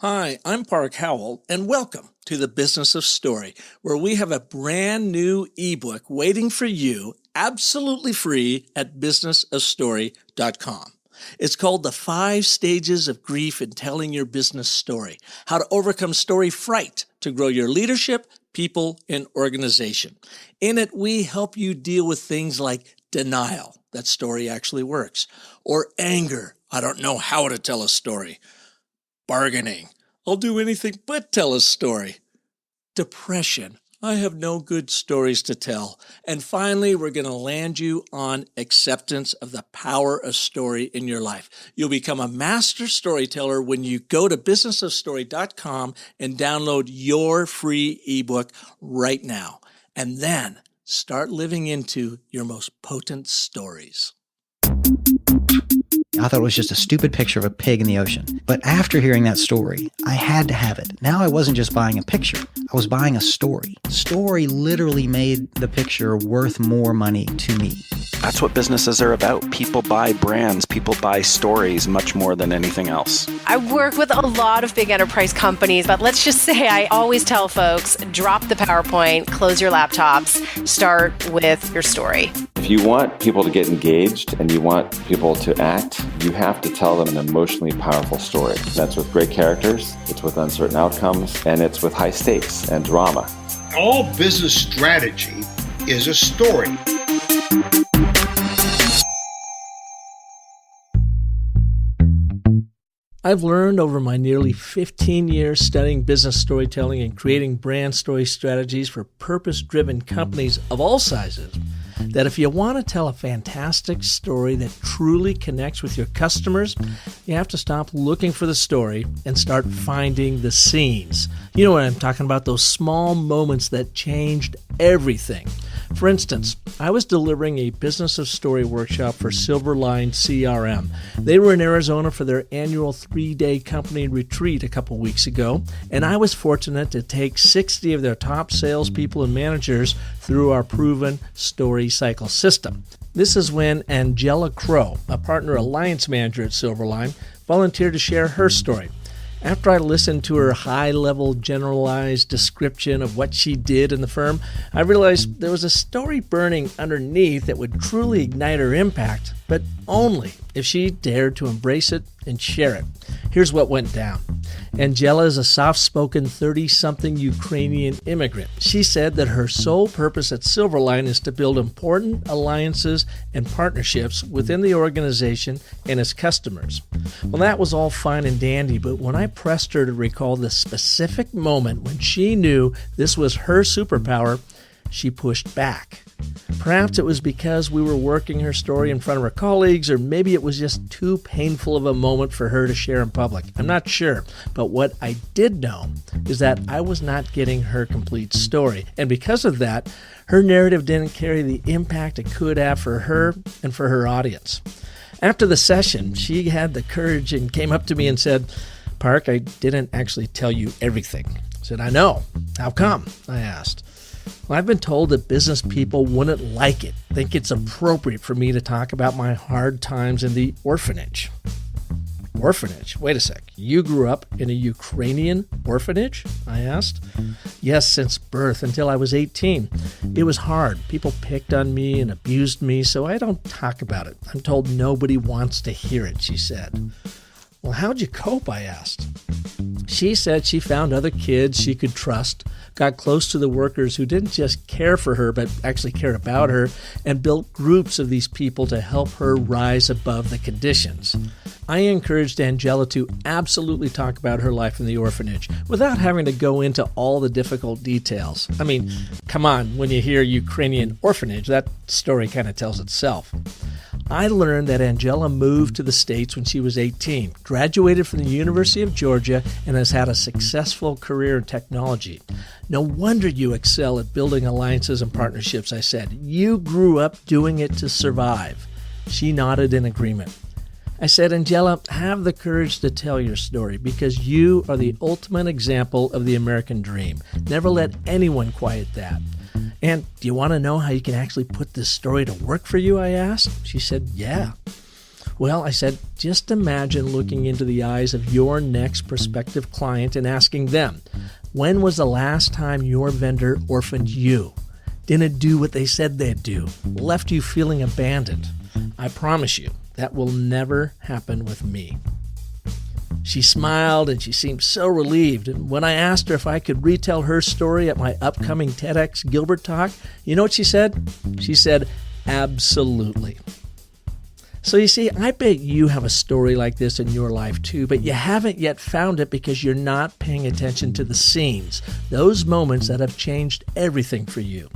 Hi, I'm Park Howell, and welcome to the Business of Story, where we have a brand new ebook waiting for you, absolutely free at businessofstory.com. It's called The 5 Stages of Grief in Telling Your Business Story, How to Overcome Story Fright to Grow Your Leadership, People, and Organization. In it, we help you deal with things like denial, that story actually works, or anger, I don't know how to tell a story, bargaining, I'll do anything but tell a story, depression, I have no good stories to tell, and finally, we're going to land you on acceptance of the power of story in your life. You'll become a master storyteller when you go to businessofstory.com and download your free ebook right now, and then start living into your most potent stories. I thought it was just a stupid picture of a pig in the ocean. But after hearing that story, I had to have it. Now I wasn't just buying a picture. I was buying a story. Story literally made the picture worth more money to me. That's what businesses are about. People buy brands. People buy stories much more than anything else. I work with a lot of big enterprise companies, but let's just say I always tell folks, drop the PowerPoint, close your laptops, start with your story. If you want people to get engaged and you want people to act, you have to tell them an emotionally powerful story. That's with great characters, it's with uncertain outcomes, and it's with high stakes and drama. All business strategy is a story. I've learned over my nearly 15 years studying business storytelling and creating brand story strategies for purpose-driven companies of all sizes that if you want to tell a fantastic story that truly connects with your customers, you have to stop looking for the story and start finding the scenes. You know what I'm talking about, those small moments that changed everything. For instance, I was delivering a Business of Story workshop for Silverline CRM. They were in Arizona for their annual 3-day company retreat a couple weeks ago, and I was fortunate to take 60 of their top salespeople and managers through our proven story cycle system. This is when Angela Clow, a partner alliance manager at Silverline, volunteered to share her story. After I listened to her high-level generalized description of what she did in the firm, I realized there was a story burning underneath that would truly ignite her impact, but only if she dared to embrace it and share it. Here's what went down. Angela is a soft-spoken 30-something Ukrainian immigrant. She said that her sole purpose at Silverline is to build important alliances and partnerships within the organization and its customers. Well, that was all fine and dandy, but when I pressed her to recall the specific moment when she knew this was her superpower, she pushed back. Perhaps it was because we were working her story in front of her colleagues, or maybe it was just too painful of a moment for her to share in public. I'm not sure, but what I did know is that I was not getting her complete story, and because of that, her narrative didn't carry the impact it could have for her and for her audience. After the session, she had the courage and came up to me and said, "Park, I didn't actually tell you everything." I said, "I know. How come?" I asked. Well, I've been told that business people wouldn't like it, think it's appropriate for me to talk about my hard times in the orphanage. Orphanage? Wait a sec. You grew up in a Ukrainian orphanage? I asked. Yes, since birth until I was 18. It was hard. People picked on me and abused me, so I don't talk about it. I'm told nobody wants to hear it, she said. Well, how'd you cope? I asked. She said she found other kids she could trust, got close to the workers who didn't just care for her but actually cared about her, and built groups of these people to help her rise above the conditions. I encouraged Angela to absolutely talk about her life in the orphanage without having to go into all the difficult details. I mean, come on, when you hear Ukrainian orphanage, that story kind of tells itself. I learned that Angela moved to the States when she was 18, graduated from the University of Georgia, and has had a successful career in technology. No wonder you excel at building alliances and partnerships, I said. You grew up doing it to survive. She nodded in agreement. I said, Angela, have the courage to tell your story because you are the ultimate example of the American dream. Never let anyone quiet that. And do you want to know how you can actually put this story to work for you, I asked. She said, yeah. Well, I said, just imagine looking into the eyes of your next prospective client and asking them, when was the last time your vendor orphaned you? Didn't do what they said they'd do, left you feeling abandoned? I promise you, that will never happen with me. She smiled and she seemed so relieved. And when I asked her if I could retell her story at my upcoming TEDx Gilbert talk, you know what she said? She said, absolutely. So you see, I bet you have a story like this in your life too, but you haven't yet found it because you're not paying attention to the scenes, those moments that have changed everything for you.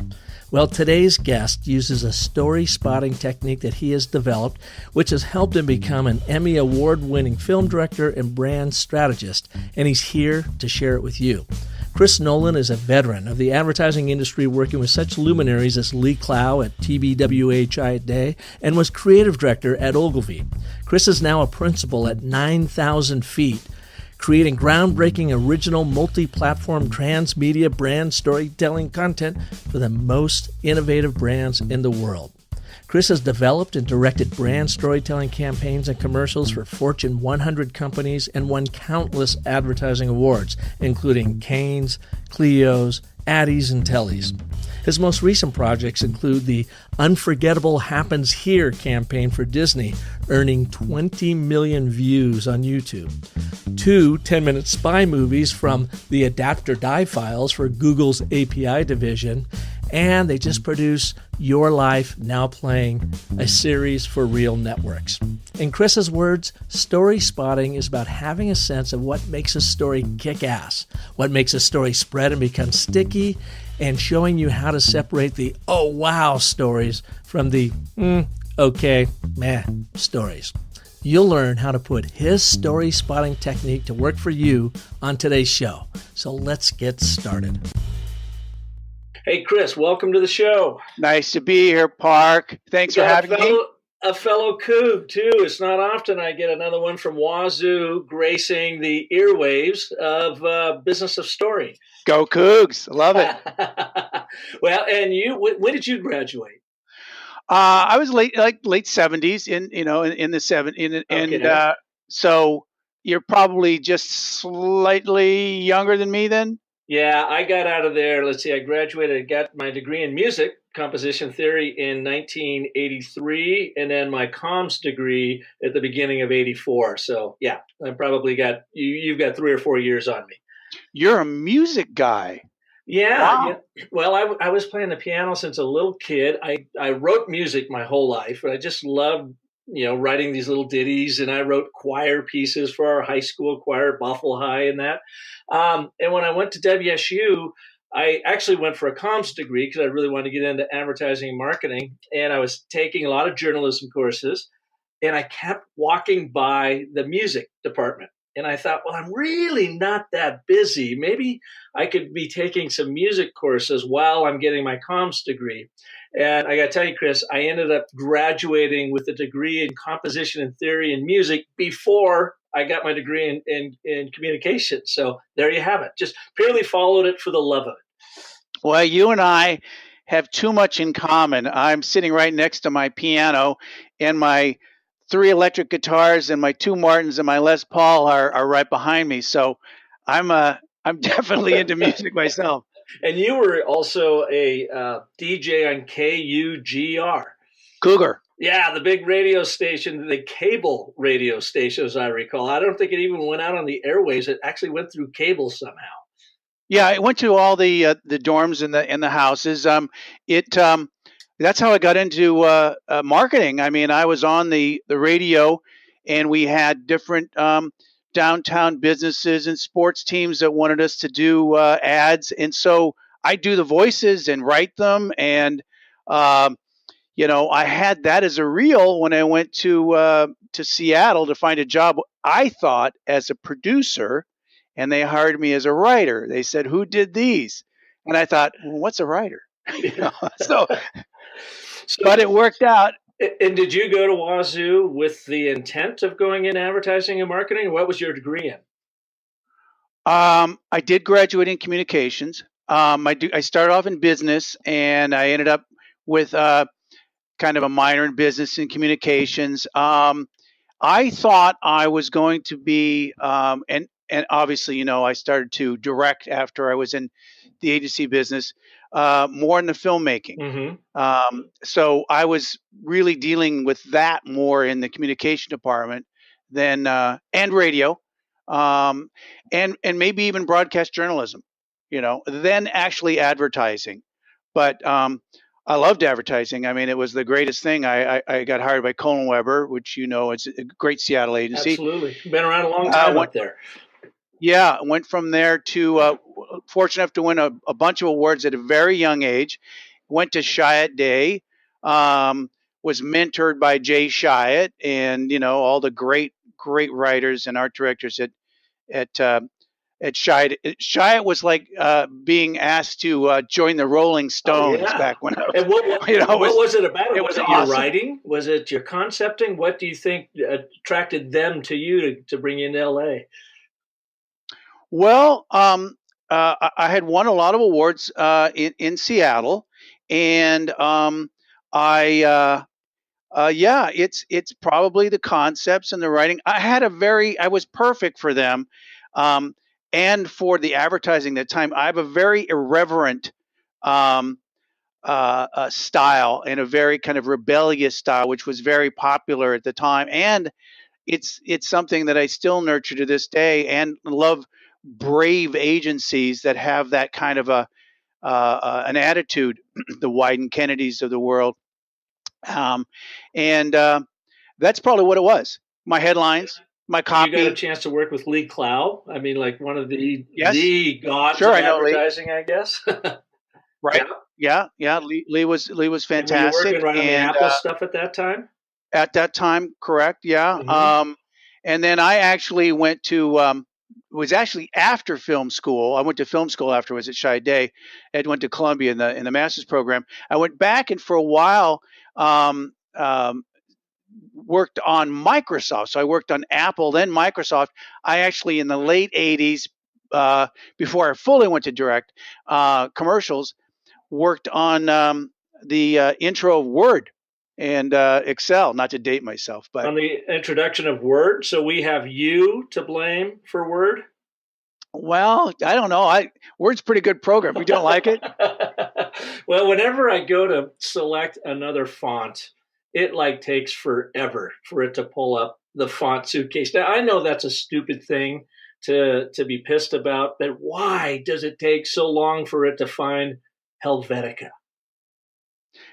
Well, today's guest uses a story spotting technique that he has developed, which has helped him become an Emmy award-winning film director and brand strategist, and he's here to share it with you. Chris Nolan is a veteran of the advertising industry, working with such luminaries as Lee Clow at TBWHI Day and was creative director at Ogilvy. Chris is now a principal at 9,000 Feet, creating groundbreaking original multi-platform transmedia brand storytelling content for the most innovative brands in the world. Chris has developed and directed brand storytelling campaigns and commercials for Fortune 100 companies and won countless advertising awards, including Canes, Clios, Addies, and Tellys. His most recent projects include the Unforgettable Happens Here campaign for Disney, earning 20 million views on YouTube. 2 10-minute spy movies from the Adapt or Die files for Google's API division, and they just produced Your Life Now Playing, a series for Real Networks. In Chris's words, story spotting is about having a sense of what makes a story kick ass, what makes a story spread and become sticky, and showing you how to separate the oh wow stories from the okay meh stories. You'll learn how to put his story spotting technique to work for you on today's show. So let's get started. Hey, Chris, welcome to the show. Nice to be here, Park. Thanks for having me. A fellow Coug, too. It's not often I get another one from Wazoo gracing the earwaves of Business of Story. Go Cougs. Love it. Well, and you, when did you graduate? I was late 70s in the 70s. And so you're probably just slightly younger than me then? Yeah, I got out of there. Let's see, I graduated, I got my degree in music, composition theory in 1983, and then my comms degree at the beginning of 84. So yeah, I probably got, you've got 3 or 4 years on me. You're a music guy. Yeah. Wow. Yeah. Well, I was playing the piano since a little kid. I wrote music my whole life, and I just loved, writing these little ditties, and I wrote choir pieces for our high school choir, Bothell High, and that. And when I went to WSU, I actually went for a comms degree because I really wanted to get into advertising and marketing. And I was taking a lot of journalism courses, and I kept walking by the music department. And I thought, well, I'm really not that busy. Maybe I could be taking some music courses while I'm getting my comms degree. And I got to tell you, Chris, I ended up graduating with a degree in composition and theory in music before I got my degree in communication. So there you have it. Just purely followed it for the love of it. Well, you and I have too much in common. I'm sitting right next to my piano, and my 3 electric guitars and my 2 Martins and my Les Paul are right behind me. So I'm definitely into music myself. And you were also a DJ on KUGR. Cougar. Yeah, the big radio station, the cable radio station, as I recall. I don't think it even went out on the airways. It actually went through cable somehow. Yeah, I went to all the dorms in the houses. That's how I got into marketing. I mean, I was on the radio, and we had different downtown businesses and sports teams that wanted us to do ads. And so I do the voices and write them. And, I had that as a reel when I went to Seattle to find a job, I thought, as a producer, and they hired me as a writer. They said, who did these? And I thought, well, what's a writer? But it worked out. And did you go to Wazoo with the intent of going in advertising and marketing? What was your degree in? I did graduate in communications. I started off in business, and I ended up with kind of a minor in business and communications. I thought I was going to be, and obviously, I started to direct after I was in the agency business, more in the filmmaking. Mm-hmm. So I was really dealing with that more in the communication department than and radio, um, and maybe even broadcast journalism, than actually advertising. But I loved advertising. I mean, it was the greatest thing. I got hired by Cohen Weber, which it's a great Seattle agency. Absolutely. Been around a long time Went, up there. yeah, went from there to fortunate enough to win a bunch of awards at a very young age. Went to Chiat Day, was mentored by Jay Chiat, and all the great writers and art directors at at Chiat. Chiat was like being asked to join the Rolling Stones back when I was. And what was it about it? Was it awesome. Your writing? Was it your concepting? What do you think attracted them to you to bring you into LA? Well, I had won a lot of awards in Seattle, and yeah, it's probably the concepts and the writing. I was perfect for them, um, and for the advertising at the time. I have a very irreverent um, style and a very kind of rebellious style, which was very popular at the time, and it's something that I still nurture to this day, and love brave agencies that have that kind of an attitude, the Wyden Kennedys of the world, and that's probably what it was. My headlines, my copy. You got a chance to work with Lee Clow. I mean, like one of the gods Sure, of I know advertising, I guess. Right? Yeah. Lee was fantastic. And were you working right on the Apple stuff at that time? At that time, correct? Yeah. Mm-hmm. And then I actually went to it was actually after film school. I went to film school afterwards at Chiat Day. I went to Columbia in the master's program. I went back and for a while worked on Microsoft. So I worked on Apple, then Microsoft. I actually in the late '80s, before I fully went to direct commercials, worked on the intro of Word and Excel. Not to date myself, but on the introduction of Word. So we have you to blame for Word. Well, I don't know. Word's a pretty good program. You don't like it? Well, whenever I go to select another font, it takes forever for it to pull up the font suitcase. Now, I know that's a stupid thing to be pissed about, but why does it take so long for it to find Helvetica?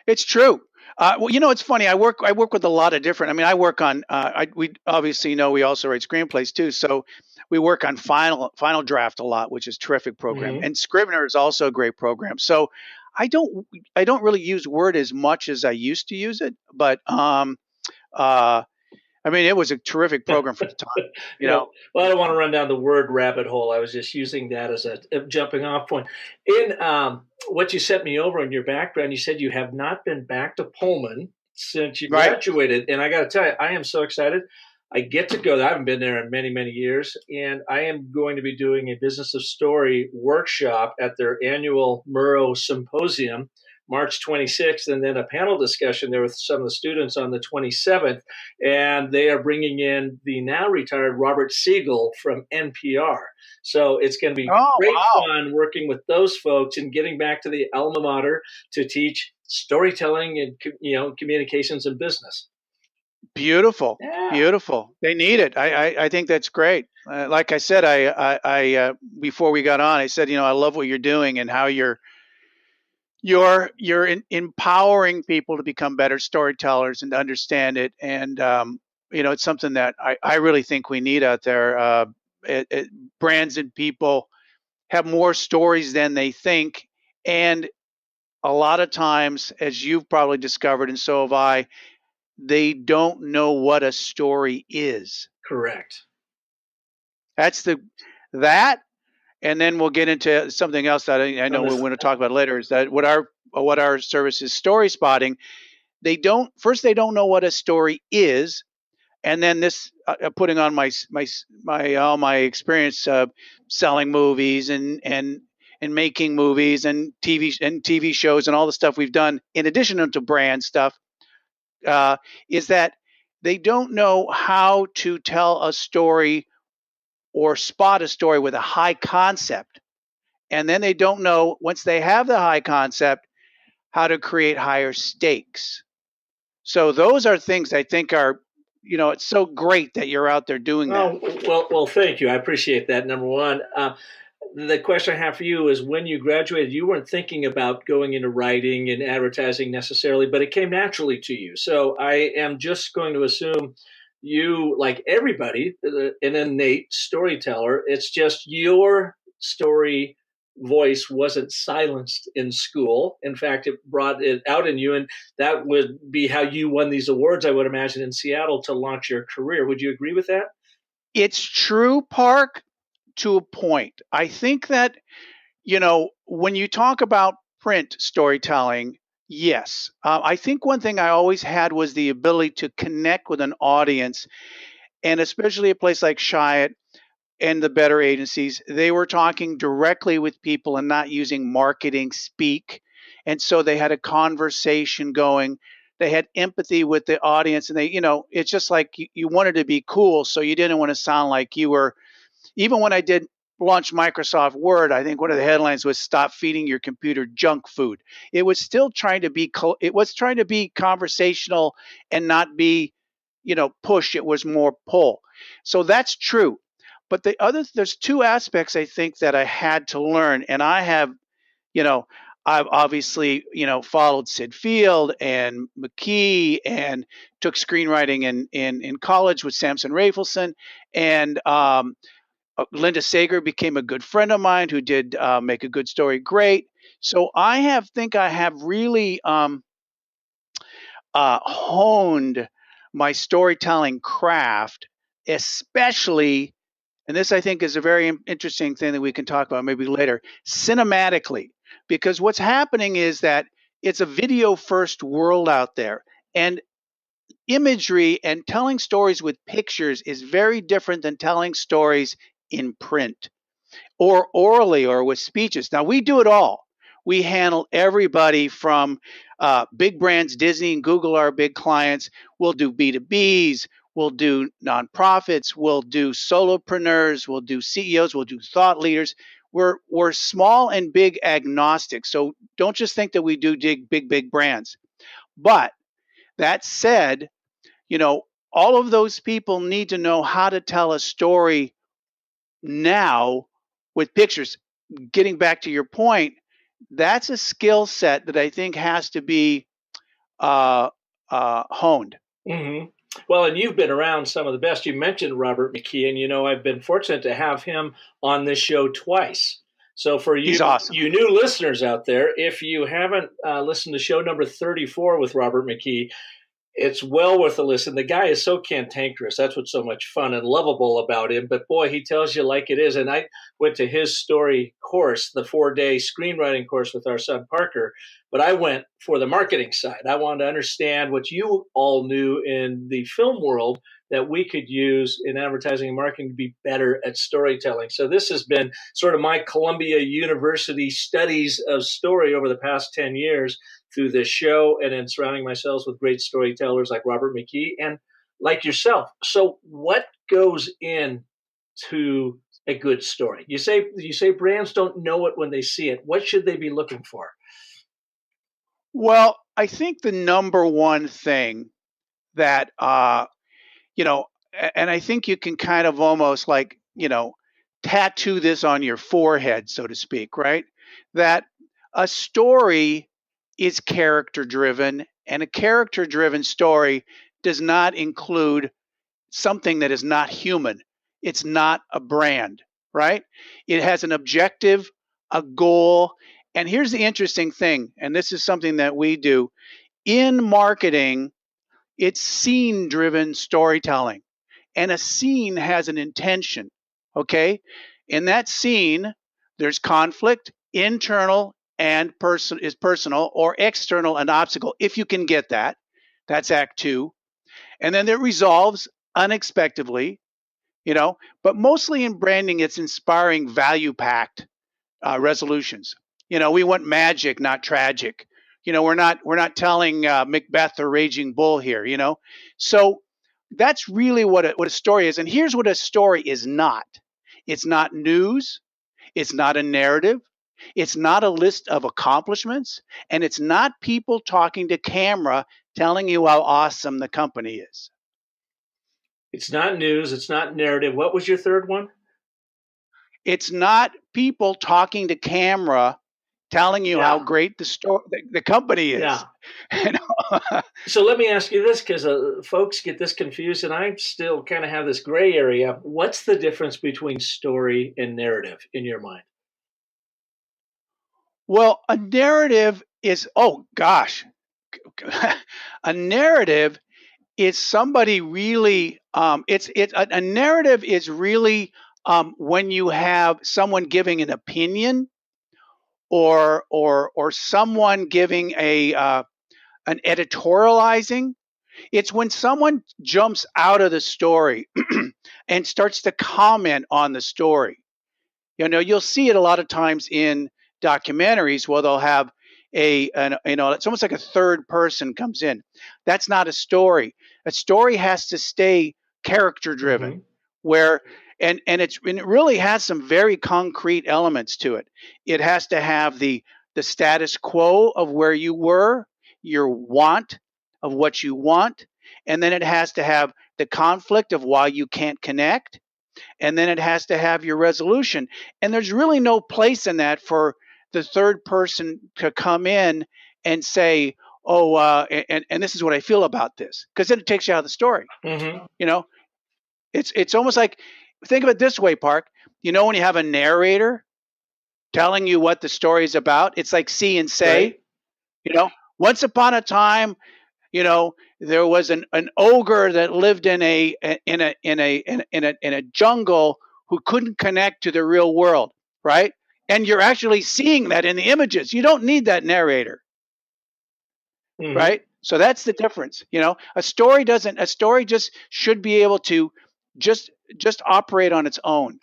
It's true. Well, it's funny. I work with a lot of different. I mean, I work on. We obviously we also write screenplays too. So we work on Final Draft a lot, which is a terrific program, Mm-hmm. and Scrivener is also a great program. So I don't really use Word as much as I used to use it, but I mean, it was a terrific program for the time. Well, I don't want to run down the Word rabbit hole. I was just using that as a jumping off point. In what you sent me over in your background, you said you have not been back to Pullman since you graduated. And I got to tell you, I am so excited. I get to go there. I haven't been there in many, many years. And I am going to be doing a Business of Story workshop at their annual Murrow Symposium, March 26th, and then a panel discussion there with some of the students on the 27th. And they are bringing in the now retired Robert Siegel from NPR. So it's going to be great fun working with those folks and getting back to the alma mater to teach storytelling and communications and business. Beautiful. They need it. I think that's great. Like I said, I before we got on, I said, I love what you're doing and how you're empowering people to become better storytellers and to understand it. And it's something that I really think we need out there. Brands and people have more stories than they think, and a lot of times, as you've probably discovered, and so have I, they don't know what a story is. Correct. That's that, and then we'll get into something else that I know we're going to talk about later. Is that what our service is? StorySpotting. They don't know what a story is, and then this putting on my all my experience selling movies and making movies and TV shows and all the stuff we've done in addition to brand stuff. Is that they don't know how to tell a story or spot a story with a high concept. And then they don't know, once they have the high concept, how to create higher stakes. So those are things I think are, it's so great that you're out there doing that. Well, thank you. I appreciate that. Number one. The question I have for you is, when you graduated, you weren't thinking about going into writing and advertising necessarily, but it came naturally to you. So I am just going to assume you, like everybody, an innate storyteller. It's just your story voice wasn't silenced in school. In fact, it brought it out in you, and that would be how you won these awards, I would imagine, in Seattle to launch your career. Would you agree with that? It's true, Park, to a point. I think that, when you talk about print storytelling, yes. I think one thing I always had was the ability to connect with an audience, and especially a place like Chiat and the better agencies, they were talking directly with people and not using marketing speak. And so they had a conversation going. They had empathy with the audience, and it's just like you wanted to be cool. So you didn't want to sound like you were, even when I did launch Microsoft Word, I think one of the headlines was "Stop feeding your computer junk food." It was still trying to be, conversational and not be, push. It was more pull. So that's true. But there's two aspects I think that I had to learn, and I've obviously, followed Sid Field and McKee, and took screenwriting in college with Samson Rafelson, and Linda Sager became a good friend of mine who did Make a Good Story Great. So I have really honed my storytelling craft, especially, and this I think is a very interesting thing that we can talk about maybe later, cinematically. Because what's happening is that it's a video first world out there. And imagery and telling stories with pictures is very different than telling stories in print or orally or with speeches. Now, we do it all. We handle everybody from big brands. Disney and Google are big clients. We'll do B2Bs. We'll do nonprofits. We'll do solopreneurs. We'll do CEOs. We'll do thought leaders. We're small and big agnostic. So don't just think that we do big brands. But that said, all of those people need to know how to tell a story now with pictures. Getting back to your point, that's a skill set that I think has to be honed. Mm-hmm. Well, and you've been around some of the best. You mentioned Robert McKee, and I've been fortunate to have him on this show twice. So for you, he's awesome. You new listeners out there, if you haven't listened to show number 34 with Robert McKee, it's well worth a listen. The guy is so cantankerous. That's what's so much fun and lovable about him. But boy, he tells you like it is. And I went to his story course, the 4-day screenwriting course with our son Parker. But I went for the marketing side. I wanted to understand what you all knew in the film world that we could use in advertising and marketing to be better at storytelling. So this has been sort of my Columbia University studies of story over the past 10 years through this show, and in surrounding myself with great storytellers like Robert McKee and like yourself. So what goes into a good story? You say brands don't know it when they see it. What should they be looking for? Well, I think the number one thing that, and I think you can kind of almost like, tattoo this on your forehead, so to speak, right? That a story is character driven, and a character driven story does not include something that is not human. It's not a brand, right? It has an objective, a goal. And here's the interesting thing, and this is something that we do in marketing. It's scene driven storytelling, and a scene has an intention. Okay. In that scene, there's conflict, internal and personal, or external, an obstacle. If you can get that, that's Act 2. And then it resolves unexpectedly, but mostly in branding, it's inspiring value-packed resolutions. We want magic, not tragic. We're not telling Macbeth or Raging Bull here, So that's really what a story is. And here's what a story is not. It's not news. It's not a narrative. It's not a list of accomplishments. And it's not people talking to camera telling you how awesome the company is. It's not news. It's not narrative. What was your third one? It's not people talking to camera telling you how great the company is. Yeah. You know? So let me ask you this, because folks get this confused, and I still kind of have this gray area. What's the difference between story and narrative in your mind? Well, a narrative is, a narrative is somebody really, a narrative is really when you have someone giving an opinion or someone giving an editorializing. It's when someone jumps out of the story and starts to comment on the story. You know, you'll see it a lot of times in documentaries where they'll have it's almost like a third person comes in. That's not a story. A story has to stay character driven, where and it really has some very concrete elements to it. It has to have the status quo of where you were, your want of what you want, and then it has to have the conflict of why you can't connect, and then it has to have your resolution. And there's really no place in that for the third person to come in and say, and this is what I feel about this, because then it takes you out of the story. You know, it's almost like, think of it this way, Park. You know, when you have a narrator telling you what the story is about, it's like see and say. Right. You know, once upon a time, you know, there was an ogre that lived in a jungle who couldn't connect to the real world, right? And you're actually seeing that in the images. You don't need that narrator, right? So that's the difference. You know, a story just should be able to just operate on its own,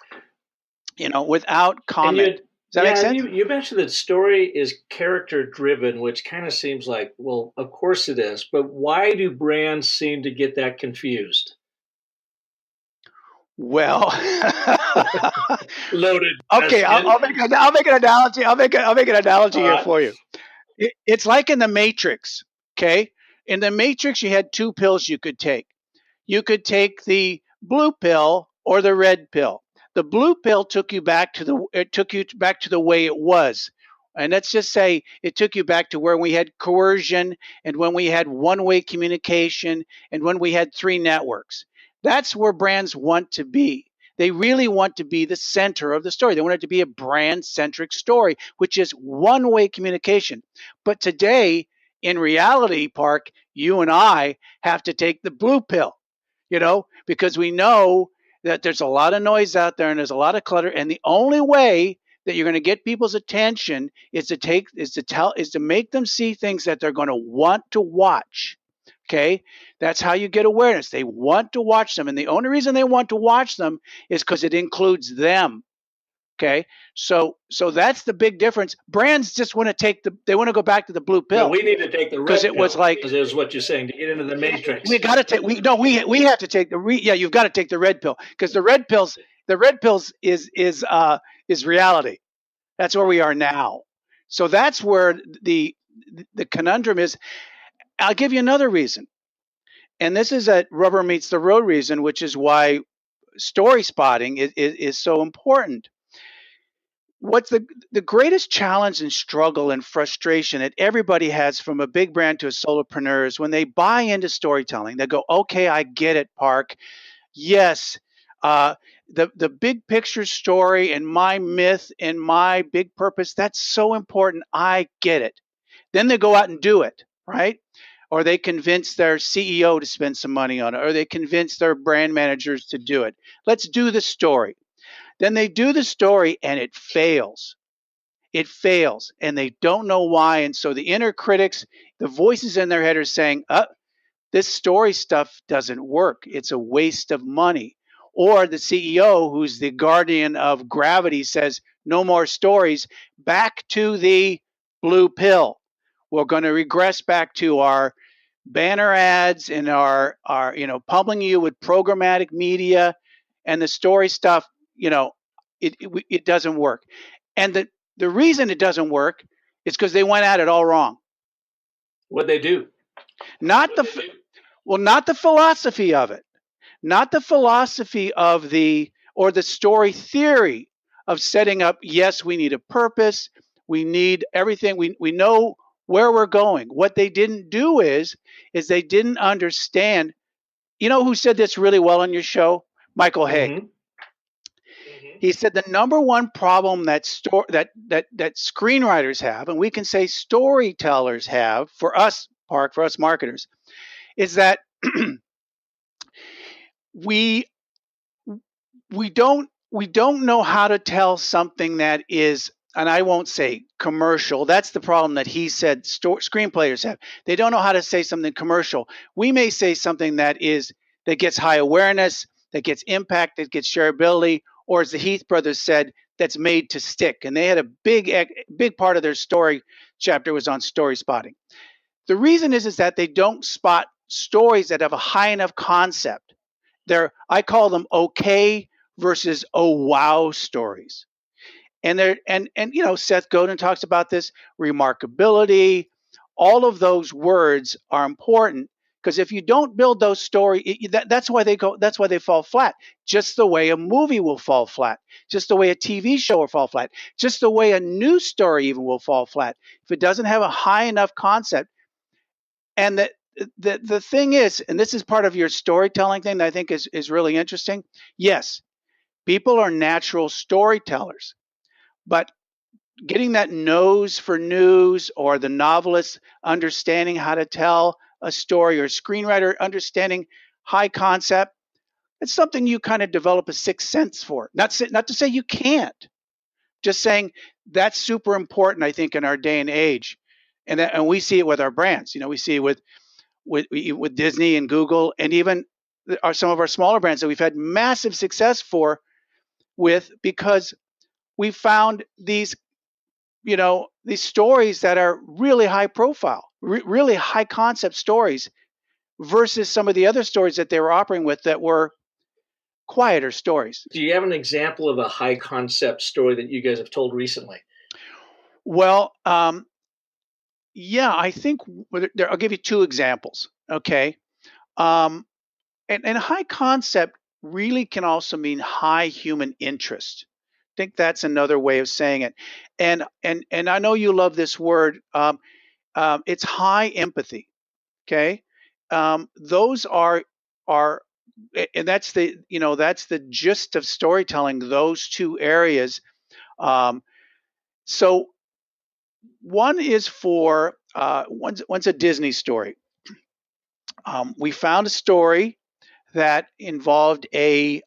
you know, without comment. Does that make sense? You mentioned that story is character driven, which kind of seems like, well, of course it is. But why do brands seem to get that confused? Well, loaded. Okay, I'll make an analogy. I'll make an analogy here for you. It's like in the Matrix. Okay, in the Matrix, you had two pills you could take. You could take the blue pill or the red pill. The blue pill took you back to the way it was. And let's just say it took you back to where we had coercion and when we had one-way communication and when we had 3 networks. That's where brands want to be. They really want to be the center of the story. They want it to be a brand-centric story, which is one-way communication. But today, in reality, Park, you and I have to take the blue pill, you know, because we know that there's a lot of noise out there and there's a lot of clutter. And the only way that you're going to get people's attention is to make them see things that they're going to want to watch. Okay, that's how you get awareness. They want to watch them, and the only reason they want to watch them is because it includes them. Okay, so that's the big difference. Brands just want to they want to go back to the blue pill. No, we need to take the red because it pill, was like is what you're saying, to get into the Matrix. We got to take. We have to take you've got to take the red pill, because the red pills is reality. That's where we are now. So that's where the conundrum is. I'll give you another reason. And this is a rubber meets the road reason, which is why story spotting is so important. What's the greatest challenge and struggle and frustration that everybody has, from a big brand to a solopreneur, is when they buy into storytelling. They go, okay, I get it, Park. Yes, the big picture story and my myth and my big purpose, that's so important. I get it. Then they go out and do it, right? Or they convince their CEO to spend some money on it, or they convince their brand managers to do it. Let's do the story. Then they do the story and it fails. It fails and they don't know why. And so the inner critics, the voices in their head are saying, this story stuff doesn't work. It's a waste of money. Or the CEO, who's the guardian of gravity, says, no more stories, back to the blue pill. We're going to regress back to our banner ads and our pumping you with programmatic media and the story stuff, it doesn't work. And the reason it doesn't work is because they went at it all wrong. What'd they do? Not the philosophy of it, not the philosophy of the story theory of setting up. Yes, we need a purpose. We need everything. We know where we're going. What they didn't do is they didn't understand. You know who said this really well on your show? Michael Haig. Mm-hmm. He said the number one problem that screenwriters have, and we can say storytellers have, for us marketers, is that we don't know how to tell something that is, and I won't say commercial. That's the problem that he said screenplayers have. They don't know how to say something commercial. We may say something that gets high awareness, that gets impact, that gets shareability, or as the Heath brothers said, that's made to stick. And they had a big part of their story chapter was on story spotting. The reason is that they don't spot stories that have a high enough concept. I call them okay versus oh wow stories. And Seth Godin talks about this, remarkability. All of those words are important because if you don't build those stories, that's why they fall flat. Just the way a movie will fall flat, just the way a TV show will fall flat, just the way a news story even will fall flat if it doesn't have a high enough concept. And the thing is, and this is part of your storytelling thing that I think is really interesting. Yes, people are natural storytellers, but getting that nose for news, or the novelist understanding how to tell a story, or screenwriter understanding high concept, it's something you kind of develop a sixth sense for. Not to say you can't, just saying that's super important, I think, in our day and age. And we see it with our brands. We see it with Disney and Google, and even some of our smaller brands that we've had massive success because we found these stories that are really high profile, really high concept stories, versus some of the other stories that they were operating with that were quieter stories. Do you have an example of a high concept story that you guys have told recently? Well, yeah, I think I'll give you two examples. Okay. And high concept really can also mean high human interest. I think that's another way of saying it. And I know you love this word. It's high empathy. Okay. Those are, and that's the gist of storytelling, those two areas. So one is for, one's a Disney story. We found a story that involved and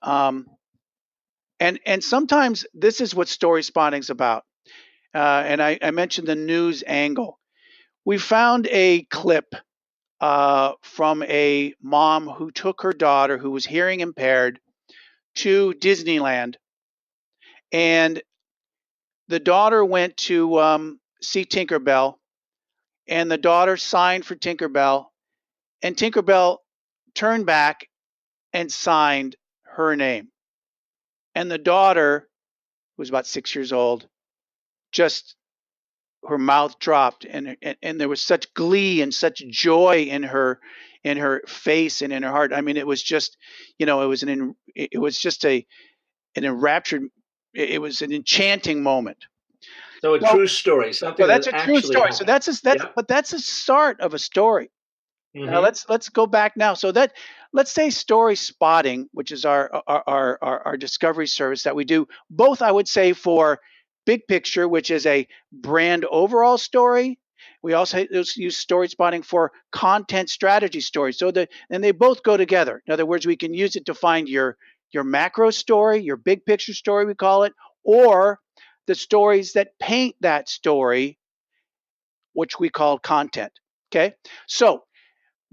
sometimes this is what story spotting is about. And I mentioned the news angle. We found a clip from a mom who took her daughter, who was hearing impaired, to Disneyland. And the daughter went to see Tinkerbell, and the daughter signed for Tinkerbell, and Tinkerbell turned back and signed her name. And the daughter, who was about 6 years old, just her mouth dropped, and there was such glee and such joy in her face and in her heart. I mean, it was just, an enraptured, it was an enchanting moment. So true story, something that's that a true story. Happened. But that's a start of a story. Mm-hmm. Now let's go back now. So let's say story spotting, which is our discovery service that we do both, I would say, for big picture, which is a brand overall story. We also use story spotting for content strategy stories. And they both go together. In other words, we can use it to find your macro story, your big picture story, we call it, or the stories that paint that story, which we call content. Okay. So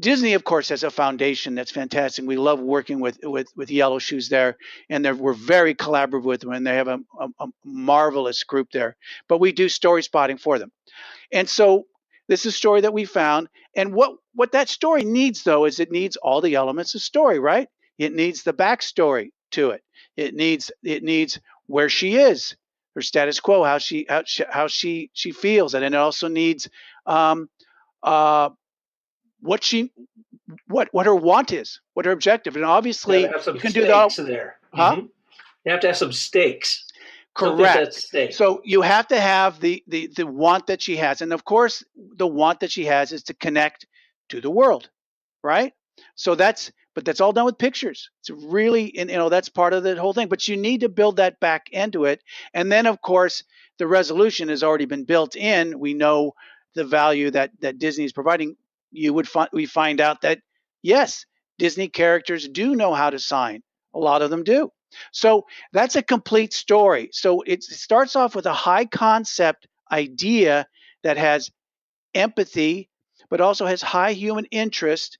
Disney, of course, has a foundation that's fantastic. We love working with Yellow Shoes there, and we're very collaborative with them, and they have a marvelous group there. But we do story spotting for them. And so This is a story that we found. And what that story needs, though, is it needs all the elements of story, right? It needs the backstory to it. It needs where she is, her status quo, how she feels, and it also needs uh, what her want is, what her objective, and obviously You have some you can do that. there. Huh? Mm-hmm. You have to have some stakes. Correct. So you have to have the want that she has, and of course, the want that she has is to connect to the world, right? So that's all done with pictures. It's really, and that's part of the whole thing. But you need to build that back into it, and then of course the resolution has already been built in. We know the value that Disney is providing. We find out that yes, Disney characters do know how to sign. A lot of them do. So that's a complete story. So it starts off with a high concept idea that has empathy, but also has high human interest,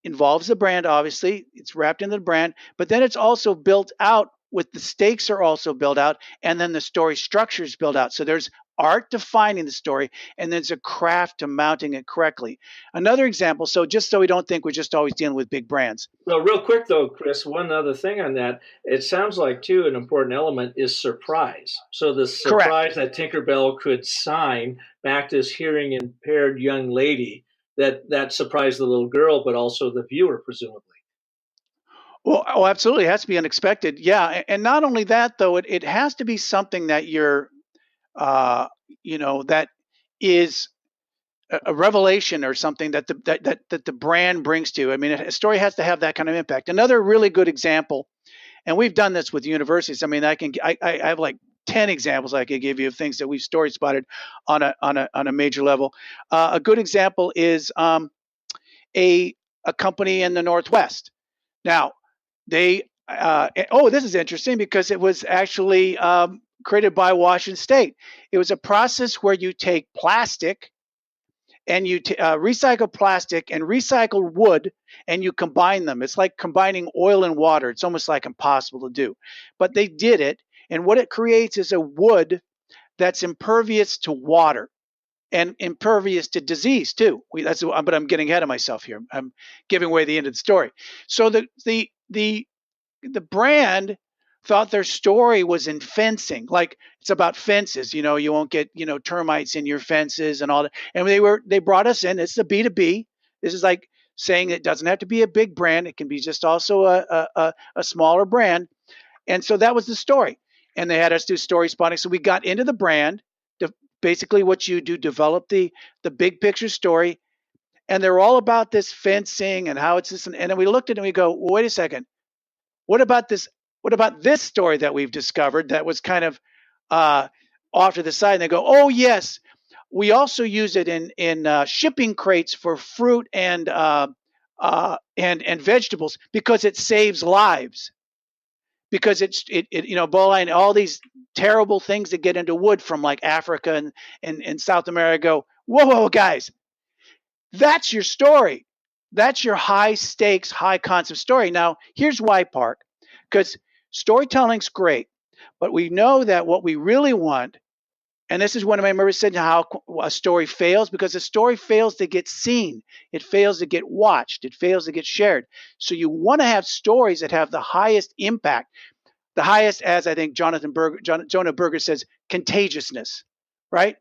involves the brand, obviously. It's wrapped in the brand, but then it's also built out with the stakes are also built out, and then the story structure is built out. So there's art defining the story, and there's a craft to mounting it correctly. Another example, so just so we don't think we're just always dealing with big brands. Well, real quick though, Chris, one other thing on that. It sounds like too an important element is surprise. So the surprise that Tinkerbell could sign back to this hearing impaired young lady, that surprised the little girl, but also the viewer, presumably. Well, oh, absolutely. It has to be unexpected. Yeah. And not only that, though, it has to be something that that is a revelation or something that the brand brings to you. I mean, a story has to have that kind of impact. Another really good example, and we've done this with universities. I mean, I have like 10 examples I could give you of things that we've story spotted on a major level. A good example is a company in the Northwest. Now, this is interesting because it was actually created by Washington State. It was a process where you take plastic and you recycle plastic and recycle wood and you combine them. It's like combining oil and water. It's almost like impossible to do. But they did it. And what it creates is a wood that's impervious to water and impervious to disease too. But I'm getting ahead of myself here. I'm giving away the end of the story. So the brand thought their story was in fencing, like it's about fences. You won't get termites in your fences and all that. And they brought us in. It's a B2B. This is like saying it doesn't have to be a big brand. It can be just also a smaller brand. And so that was the story. And they had us do story spotting. So we got into the brand. Basically, what you do, develop the big picture story, and they're all about this fencing and how it's this. And then we looked at it and we go, well, wait a second. What about this? What about this story that we've discovered that was kind of off to the side? And they go, oh yes, we also use it in shipping crates for fruit and vegetables because it saves lives. Because Ebola and all these terrible things that get into wood from like Africa and South America go, whoa, guys, that's your story. That's your high stakes, high concept story. Now, here's why, Park, because storytelling's great, but we know that what we really want, and this is one of my members said how a story fails, because a story fails to get seen. It fails to get watched. It fails to get shared. So you want to have stories that have the highest impact, the highest, as I think Jonah Berger says, contagiousness, right?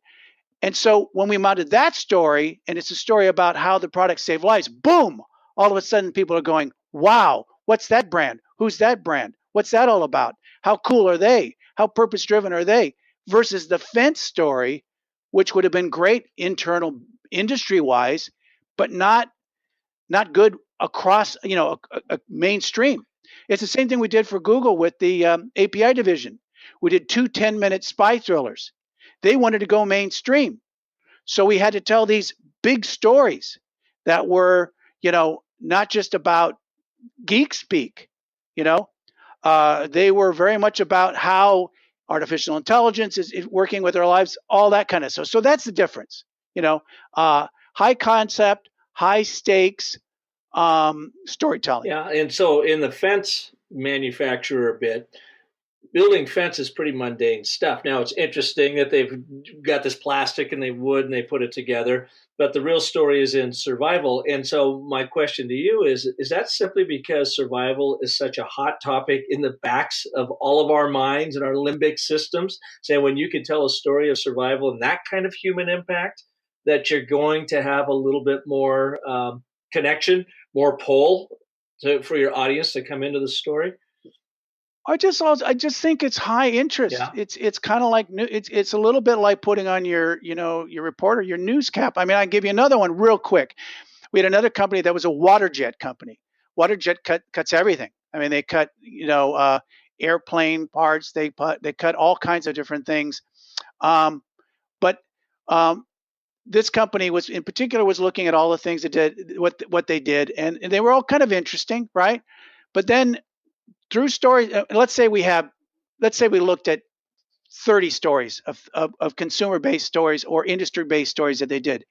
And so when we mounted that story, and it's a story about how the product saved lives, boom, all of a sudden people are going, wow, what's that brand? Who's that brand? What's that all about? How cool are they? How purpose-driven are they? Versus the fence story, which would have been great internal industry-wise, but not good across, a mainstream. It's the same thing we did for Google with the API division. We did 2 10-minute spy thrillers. They wanted to go mainstream. So we had to tell these big stories that were, not just about geek speak, they were very much about how artificial intelligence is working with our lives, all that kind of stuff. So that's the difference, high concept, high stakes storytelling. Yeah. And so in the fence manufacturer bit, building fence is pretty mundane stuff. Now, it's interesting that they've got this plastic and they wood and they put it together, but the real story is in survival. And so my question to you is that simply because survival is such a hot topic in the backs of all of our minds and our limbic systems? Saying when you can tell a story of survival and that kind of human impact, that you're going to have a little bit more connection, more pull for your audience to come into the story? I just think it's high interest. Yeah. It's kind of like it's a little bit like putting on your reporter, your news cap. I mean, I give you another one real quick. We had another company that was a water jet company. Water jet cuts everything. I mean, they cut airplane parts. They cut all kinds of different things. But this company was in particular was looking at all the things that did what they did, and they were all kind of interesting, right? But then through stories, let's say we looked at 30 stories of consumer-based stories or industry-based stories that they did.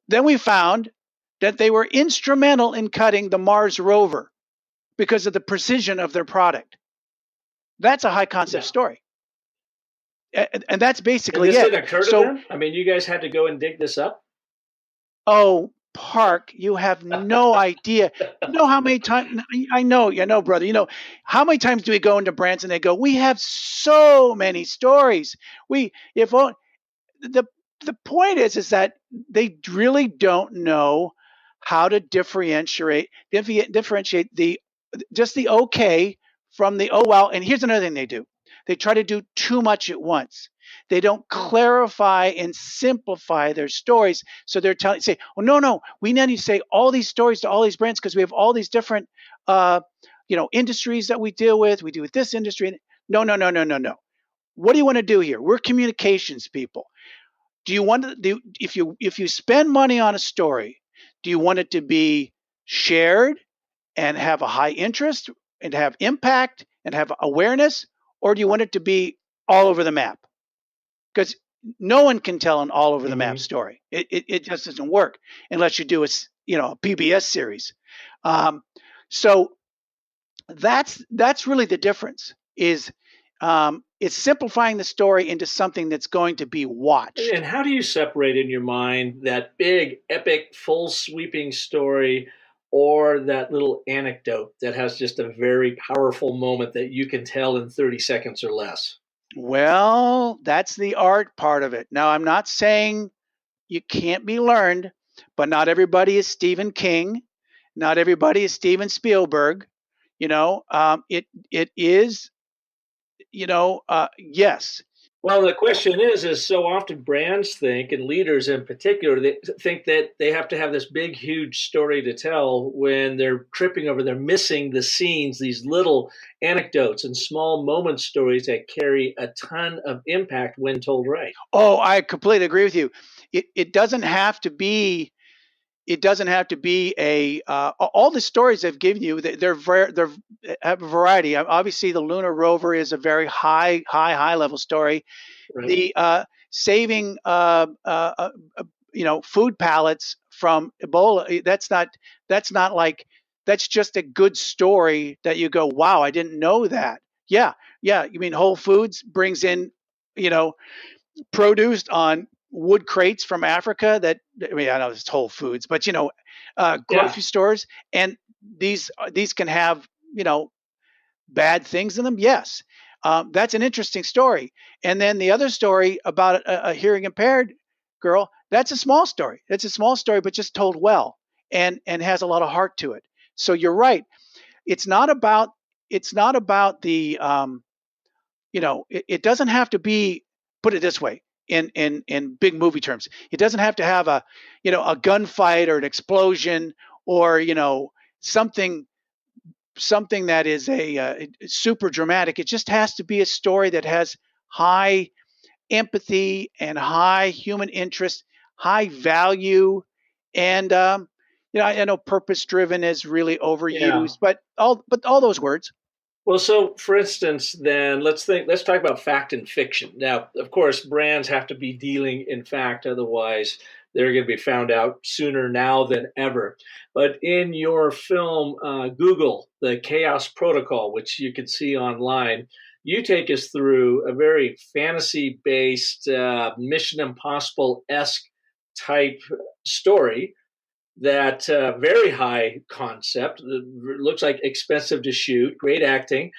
Then we found that they were instrumental in cutting the Mars rover because of the precision of their product. That's a high concept story. And that's basically it. Didn't occur to them? I mean, you guys had to go and dig this up? Oh, Park, you have no idea. You know how many times I know, brother. You know, how many times do we go into brands and they go, "We have so many stories." The point is that they really don't know how to differentiate the okay from the oh well. And here's another thing they do. They try to do too much at once. They don't clarify and simplify their stories. So they're say, "Oh, no, we need to say all these stories to all these brands because we have all these different, industries that we deal with. We deal with this industry." No. What do you want to do here? We're communications people. Do you want to do if you spend money on a story? Do you want it to be shared and have a high interest and have impact and have awareness, or do you want it to be all over the map? Because no one can tell an all over the map story. It just doesn't work unless you do a PBS series. So that's really the difference. It's simplifying the story into something that's going to be watched. And how do you separate in your mind that big, epic, full sweeping story or that little anecdote that has just a very powerful moment that you can tell in 30 seconds or less? Well, that's the art part of it. Now, I'm not saying you can't be learned, but not everybody is Stephen King. Not everybody is Steven Spielberg. It is, yes. Well, the question is so often brands think, and leaders in particular, they think that they have to have this big, huge story to tell when they're they're missing the scenes, these little anecdotes and small moment stories that carry a ton of impact when told right. Oh, I completely agree with you. It doesn't have to be. It doesn't have to be all the stories I've given you. They have a variety. Obviously, the lunar rover is a very high level story. Right. The saving food pallets from Ebola. That's just a good story that you go, wow, I didn't know that. Yeah. You mean Whole Foods brings in produce on wood crates from Africa I know it's Whole Foods, but grocery stores, and these can have bad things in them. Yes, that's an interesting story. And then the other story about a hearing impaired girl, that's a small story. It's a small story, but just told well and has a lot of heart to it. So you're right. It's not about the it doesn't have to be, put it this way. In big movie terms, it doesn't have to have a gunfight or an explosion or something that is a super dramatic. It just has to be a story that has high empathy and high human interest, high value, and I know purpose driven is really overused, but all those words. Well, so for instance, then let's talk about fact and fiction. Now, of course, brands have to be dealing in fact, otherwise they're going to be found out sooner now than ever. But in your film, Google, the Chaos Protocol, which you can see online, you take us through a very fantasy-based, Mission Impossible-esque type story that very high concept, looks like expensive to shoot, great acting,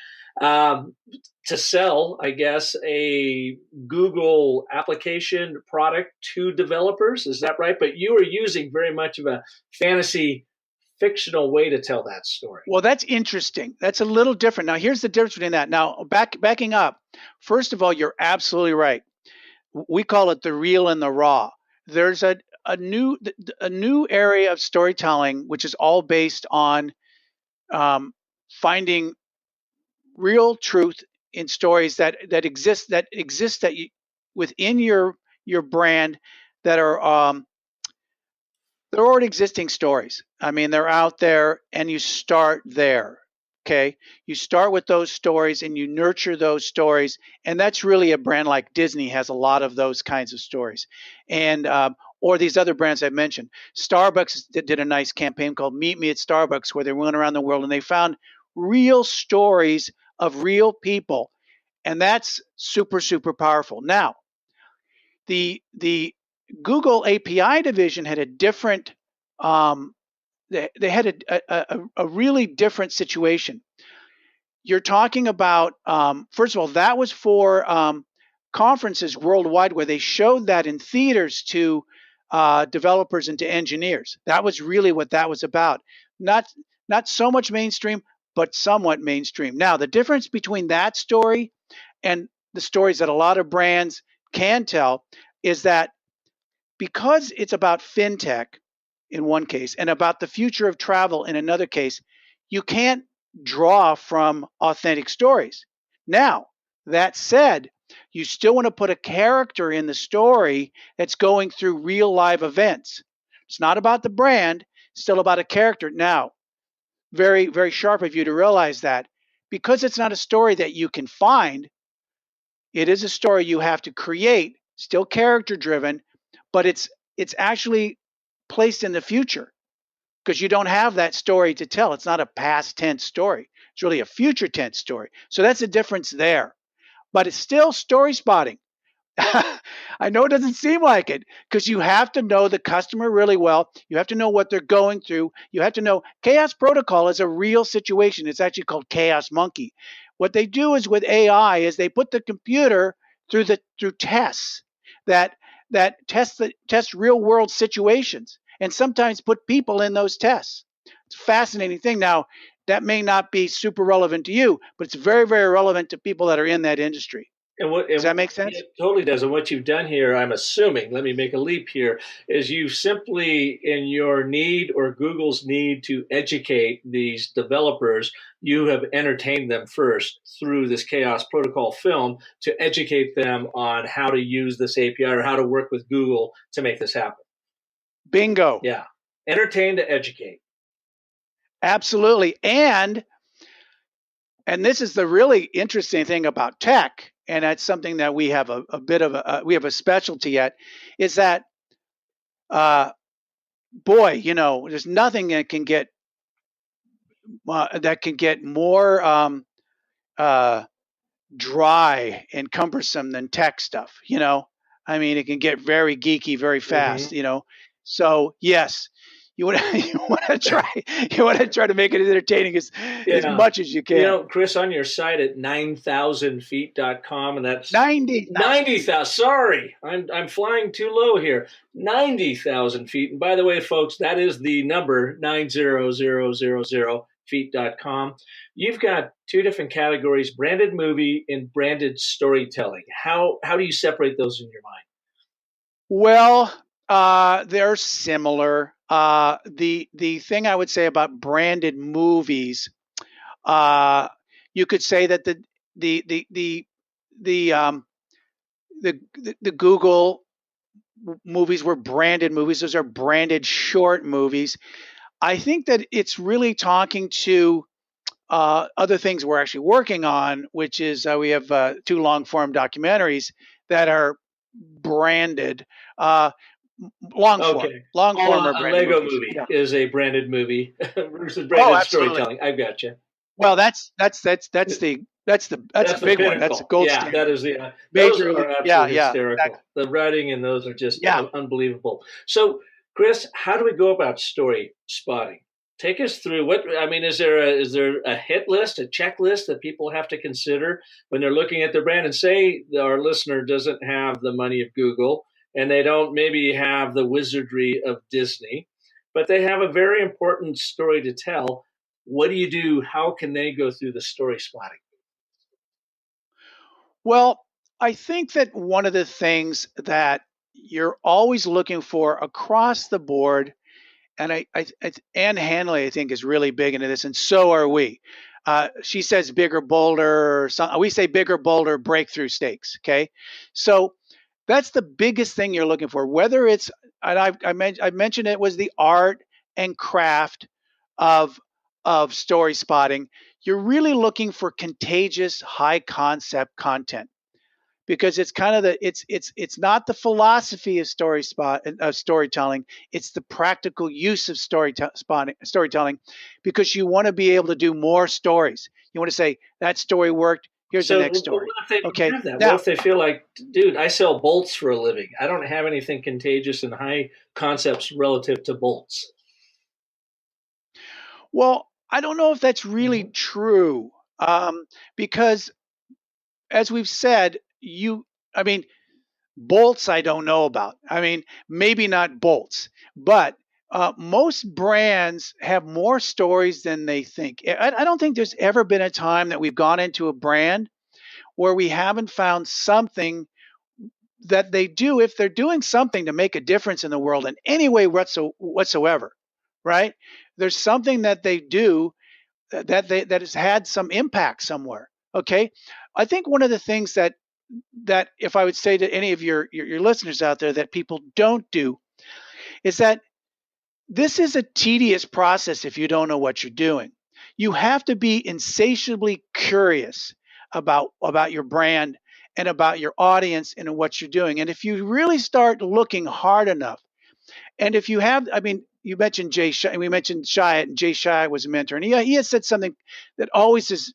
to sell, I guess, a Google application product to developers. Is that right? But you are using very much of a fantasy fictional way to tell that story. Well, that's interesting. That's a little different. Now, here's the difference between that. Now, backing up, first of all, you're absolutely right. We call it the real and the raw. There's a new area of storytelling, which is all based on finding real truth in stories that exist within your brand that are they're already existing stories. I mean, they're out there, and you start there. Okay, you start with those stories and you nurture those stories, and that's really a brand like Disney has a lot of those kinds of stories, and or these other brands I've mentioned. Starbucks did a nice campaign called "Meet Me at Starbucks," where they went around the world and they found real stories of real people, and that's super, super powerful. Now, the Google API division had a different they had a really different situation. You're talking about, first of all, that was for conferences worldwide where they showed that in theaters to developers and to engineers. That was really what that was about. Not so much mainstream, but somewhat mainstream. Now, the difference between that story and the stories that a lot of brands can tell is that because it's about fintech in one case and about the future of travel in another case, you can't draw from authentic stories. Now, that said, you still want to put a character in the story that's going through real live events. It's not about the brand, it's still about a character. Now, very, very sharp of you to realize that because it's not a story that you can find, it is a story you have to create, still character driven, but it's actually placed in the future because you don't have that story to tell. It's not a past tense story. It's really a future tense story. So that's the difference there. But it's still story spotting. I know it doesn't seem like it because you have to know the customer really well. You have to know what they're going through. You have to know Chaos Protocol is a real situation. It's actually called Chaos Monkey. What they do is with AI is they put the computer through tests that test real world situations and sometimes put people in those tests. It's a fascinating thing. Now, that may not be super relevant to you, but it's very, very relevant to people that are in that industry. Does that make sense? It totally does. And what you've done here, I'm assuming, let me make a leap here, is you simply, in your need or Google's need to educate these developers, you have entertained them first through this Chaos Protocol film to educate them on how to use this API or how to work with Google to make this happen. Bingo. Yeah. Entertain to educate. Absolutely. And this is the really interesting thing about tech, and that's something that we have a bit of we have a specialty at, is that, boy, there's nothing that can get more dry and cumbersome than tech stuff. I mean, it can get very geeky very fast. Mm-hmm. So yes. You want to try to make it entertaining as much as you can. Chris, on your site at 9000feet.com, and that's 90,000. Sorry, I'm flying too low here. 90,000 feet. And by the way, folks, that is the number 90000feet.com. You've got two different categories: branded movie and branded storytelling. How do you separate those in your mind? Well, they're similar. The thing I would say about branded movies, you could say that the Google movies were branded movies. Those are branded short movies. I think that it's really talking to other things we're actually working on, which is we have 2 long form documentaries that are branded. long form, Okay. long form or A branded Lego movies. movie Yeah. is a branded movie versus Oh, branded absolutely. storytelling. I've got you. Well, that's a That's the big one. That's a pinnacle. gold Yeah, that standard. is the. Those Major are league. Yeah, absolutely yeah, exactly. hysterical. The writing in those are just Yeah. unbelievable. So, Chris, how do we go about story spotting? Take us through what I mean. Is there a hit list, a checklist that people have to consider when they're looking at their brand? And say our listener doesn't have the money of Google, and they don't maybe have the wizardry of Disney, but they have a very important story to tell. What do you do? How can they go through the story spotting? Well, I think that one of the things that you're always looking for across the board, and Anne Hanley, I think, is really big into this, and so are we. She says bigger, bolder. We say bigger, bolder, breakthrough stakes. Okay, so that's the biggest thing you're looking for. Whether it's, and I mentioned it was the art and craft of story spotting. You're really looking for contagious, high concept content because it's kind of it's not the philosophy of storytelling. It's the practical use of storytelling, because you want to be able to do more stories. You want to say that story worked. Here's the So next what story. if they don't Okay, have that? What now, if they feel like, dude, I sell bolts for a living. I don't have anything contagious and high concepts relative to bolts. well, I don't know if that's really true, because as we've said, I mean, bolts, I don't know about. I mean, maybe not bolts, but most brands have more stories than they think. I don't think there's ever been a time that we've gone into a brand where we haven't found something that they do, if they're doing something to make a difference in the world in any way whatsoever, right? There's something that they do that has had some impact somewhere. Okay, I think one of the things that if I would say to any of your listeners out there that people don't do is that this is a tedious process if you don't know what you're doing. You have to be insatiably curious about your brand and about your audience and what you're doing. And if you really start looking hard enough, and if you have, I mean, you mentioned Jay Shia, and we mentioned Shia, and Jay Shia was a mentor, and he has said something that always has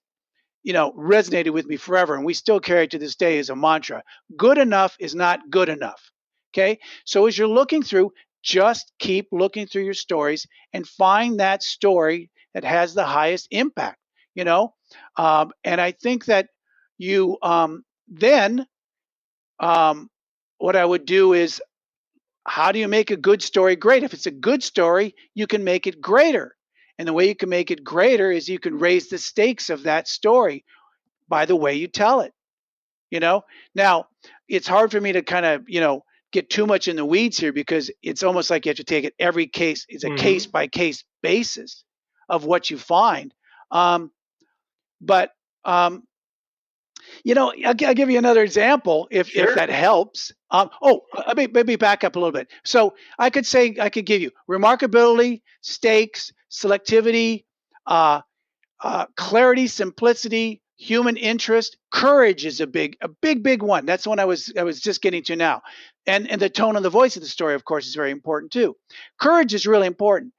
resonated with me forever, and we still carry it to this day as a mantra. Good enough is not good enough. Okay. So as you're looking through, just keep looking through your stories and find that story that has the highest impact, you know? And I think that you then what I would do is, how do you make a good story great? If it's a good story, you can make it greater. And the way you can make it greater is you can raise the stakes of that story by the way you tell it. Now, it's hard for me to kind of get too much in the weeds here, because it's almost like you have to take it every case. It's a case by case basis of what you find. But I'll give you another example if that helps. Maybe back up a little bit. So I could give you remarkability, stakes, selectivity, clarity, simplicity, human interest. Courage is a big one. That's the one I was just getting to now. And the tone and the voice of the story, of course, is very important too. Courage is really important.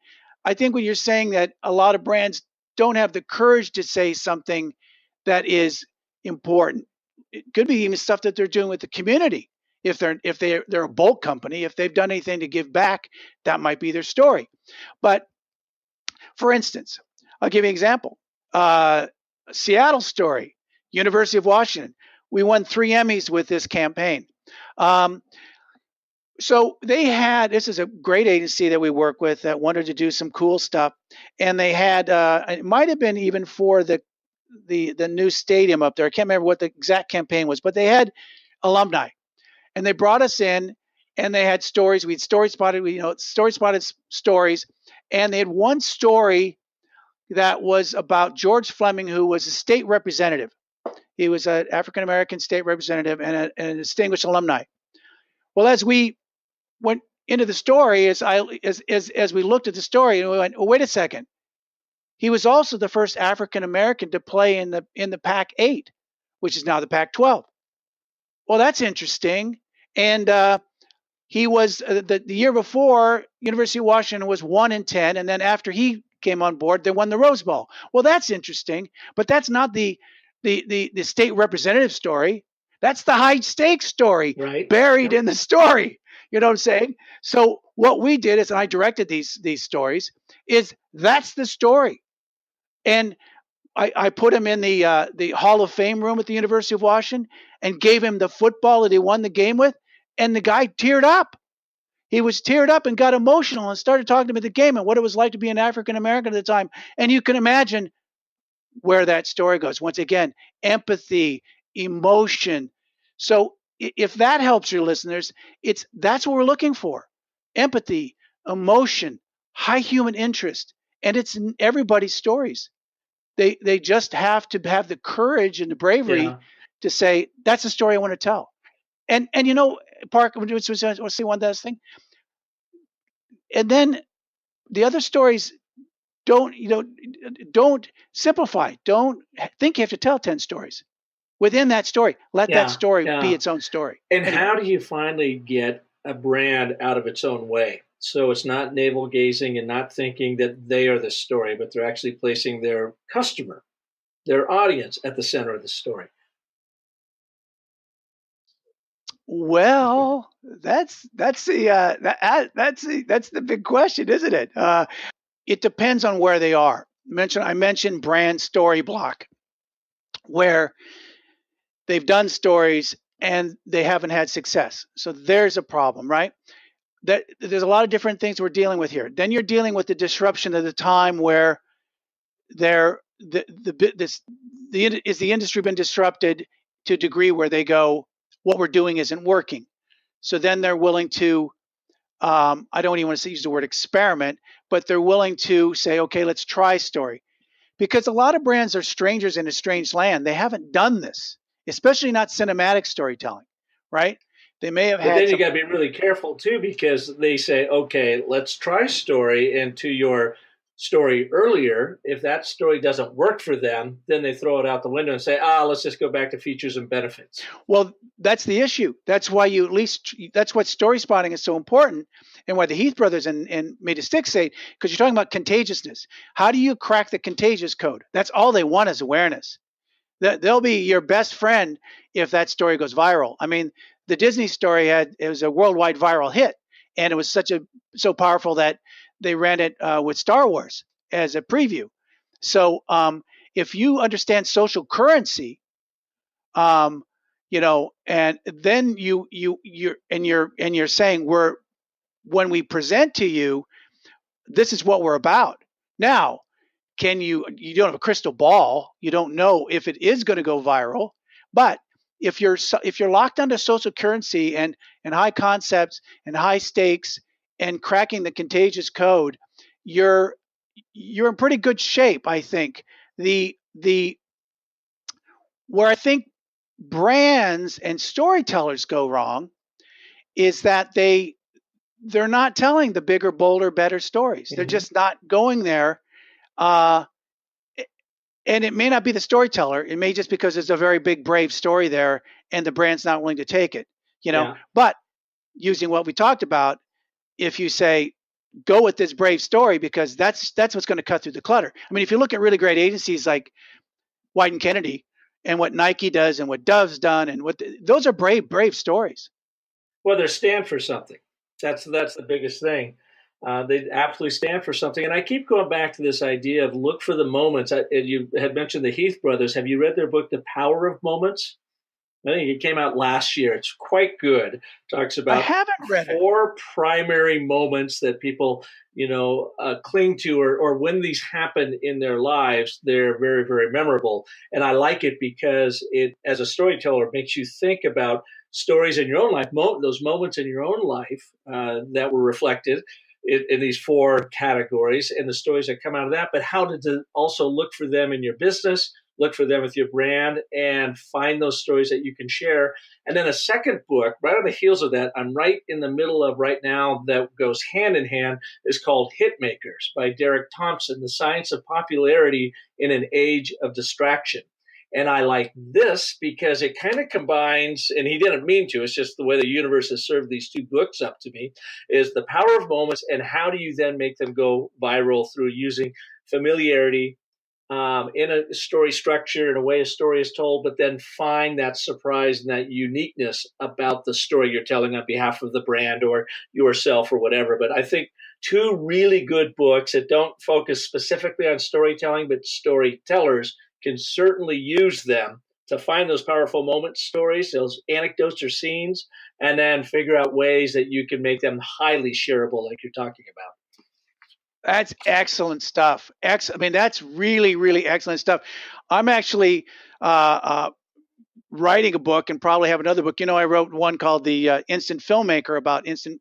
I think when you're saying that a lot of brands don't have the courage to say something that is important, it could be even stuff that they're doing with the community. If they're a bulk company, if they've done anything to give back, that might be their story. But for instance, I'll give you an example. Seattle story, University of Washington. We won 3 Emmys with this campaign. So this is a great agency that we work with that wanted to do some cool stuff. And they had, it might have been even for the new stadium up there. I can't remember what the exact campaign was, but they had alumni. And they brought us in, and they had stories. We had story spotted stories. And they had one story that was about George Fleming, who was a state representative. He was an African-American state representative and a distinguished alumni. Well, as we went into the story, as we looked at the story, and we went, wait a second. He was also the first African-American to play in the Pac-8, which is now the Pac-12. Well, that's interesting. And he was the year before, University of Washington was 1-10, and then after he came on board, they won the Rose Bowl. Well, that's interesting, but that's not the state representative story. That's the high stakes story buried in the story. You know what I'm saying? So what we did is, and I directed these stories, is that's the story. And I put him in the Hall of Fame room at the University of Washington and gave him the football that he won the game with, and the guy teared up. He was teared up and got emotional and started talking to me at the game and what it was like to be an African American at the time. And you can imagine where that story goes. Once again, empathy, emotion. So if that helps your listeners, that's what we're looking for. Empathy, emotion, high human interest. And it's in everybody's stories. They just have to have the courage and the bravery to say, that's the story I want to tell. And you know, Park, I want to say one last thing. And then the other stories don't simplify. Don't think you have to tell 10 stories. Within that story, let that story be its own story. And how do you finally get a brand out of its own way? So it's not navel gazing and not thinking that they are the story, but they're actually placing their customer, their audience at the center of the story. Well, that's the big question, isn't it? It depends on where they are. I mentioned brand story block, where they've done stories and they haven't had success. So there's a problem, right? There's a lot of different things we're dealing with here. Then you're dealing with the disruption of the time where the industry been disrupted to a degree where they go, what we're doing isn't working. So then they're willing to, I don't even want to use the word experiment, but they're willing to say, okay, let's try story. Because a lot of brands are strangers in a strange land. They haven't done this, especially not cinematic storytelling, right? They may have had. But then you got to be really careful too, because they say, okay, let's try story. And to your story earlier, if that story doesn't work for them, then they throw it out the window and say, let's just go back to features and benefits. Well, that's the issue. That's why that's what story spotting is so important, and why the Heath brothers and Made of Sticks say, because you're talking about contagiousness. How do you crack the contagious code? That's all they want is awareness. They'll be your best friend if that story goes viral. I mean, the Disney story it was a worldwide viral hit, and it was so powerful that they ran it with Star Wars as a preview. So if you understand social currency, and then you're saying when we present to you, this is what we're about. Now, you don't have a crystal ball. You don't know if it is going to go viral, but if you're locked onto social currency and high concepts and high stakes and cracking the contagious code, you're in pretty good shape, I think. Where I think brands and storytellers go wrong is that they're not telling the bigger, bolder, better stories. Mm-hmm. They're just not going there. And it may not be the storyteller. It may just because there's a very big, brave story there and the brand's not willing to take it, But using what we talked about, if you say, go with this brave story, because that's what's going to cut through the clutter. I mean, if you look at really great agencies like White & Kennedy and what Nike does and what Dove's done, and those are brave stories. Well, they stand for something. That's the biggest thing. They absolutely stand for something. And I keep going back to this idea of look for the moments. You had mentioned the Heath brothers. Have you read their book, The Power of Moments? I think it came out last year. It's quite good. It talks about I haven't read 4 primary moments that people, cling to, or when these happen in their lives, they're very, very memorable. And I like it because it, as a storyteller, makes you think about stories in your own life, those moments in your own life that were reflected in these 4 categories and the stories that come out of that, but how to also look for them in your business, look for them with your brand, and find those stories that you can share. And then a second book, right on the heels of that, I'm right in the middle of right now, that goes hand in hand, is called Hitmakers by Derek Thompson, The Science of Popularity in an Age of Distraction. And I like this because it kind of combines, and he didn't mean to, it's just the way the universe has served these two books up to me, is the power of moments and how do you then make them go viral through using familiarity in a story structure, in a way a story is told, but then find that surprise and that uniqueness about the story you're telling on behalf of the brand or yourself or whatever. But I think two really good books that don't focus specifically on storytelling, but storytellers can certainly use them to find those powerful moments, stories, those anecdotes or scenes, and then figure out ways that you can make them highly shareable like you're talking about. That's excellent stuff. I mean, that's really, really excellent stuff. I'm actually writing a book and probably have another book. I wrote one called The Instant Filmmaker about instant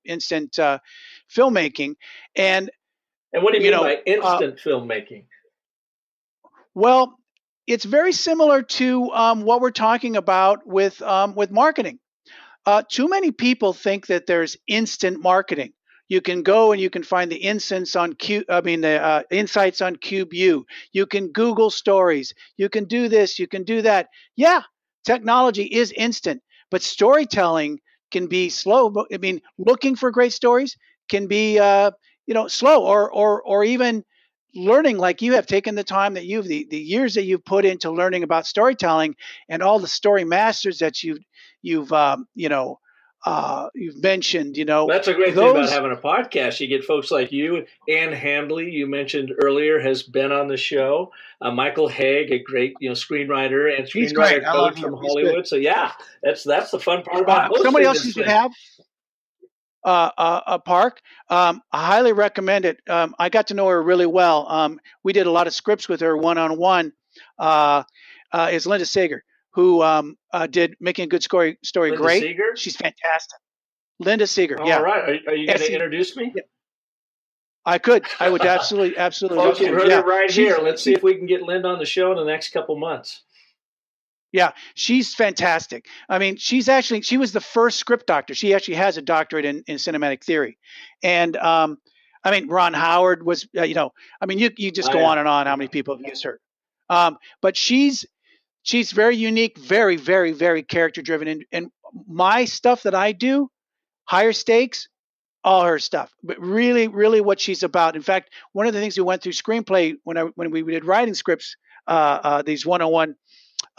filmmaking. And what do you mean by instant filmmaking? Well, it's very similar to what we're talking about with marketing. Too many people think that there's instant marketing. You can go and you can find the insights on CubeU. You can Google stories. You can do this. You can do that. Yeah, technology is instant, but storytelling can be slow. I mean, looking for great stories can be slow, or even learning, like you have taken the time that the years that you've put into learning about storytelling and all the story masters that you've mentioned. That's a great thing about having a podcast. You get folks like you. Ann Handley, you mentioned earlier, has been on the show. Michael Haig, a great screenwriter and screenwriter coach from Hollywood. So yeah, that's the fun part about hosting somebody else you thing. should have. Park. I highly recommend it. I got to know her really well. We did a lot of scripts with her one-on-one. Is Linda Sager, who did Making a Good Story Linda Great. Seeger? She's fantastic. Linda Seeger. All yeah. right. Are you going to introduce me? Yeah. I could. I would absolutely. Folks, you heard it right here. Let's see if we can get Linda on the show in the next couple months. Yeah, she's fantastic. I mean, she was the first script doctor. She actually has a doctorate in cinematic theory. And I mean, Ron Howard was, I mean, you just go on and on how many people have used her. But she's very unique, very, very, very character driven. And my stuff that I do, higher stakes, all her stuff, but really, really what she's about. In fact, one of the things we went through screenplay when we did writing scripts, these one-on-one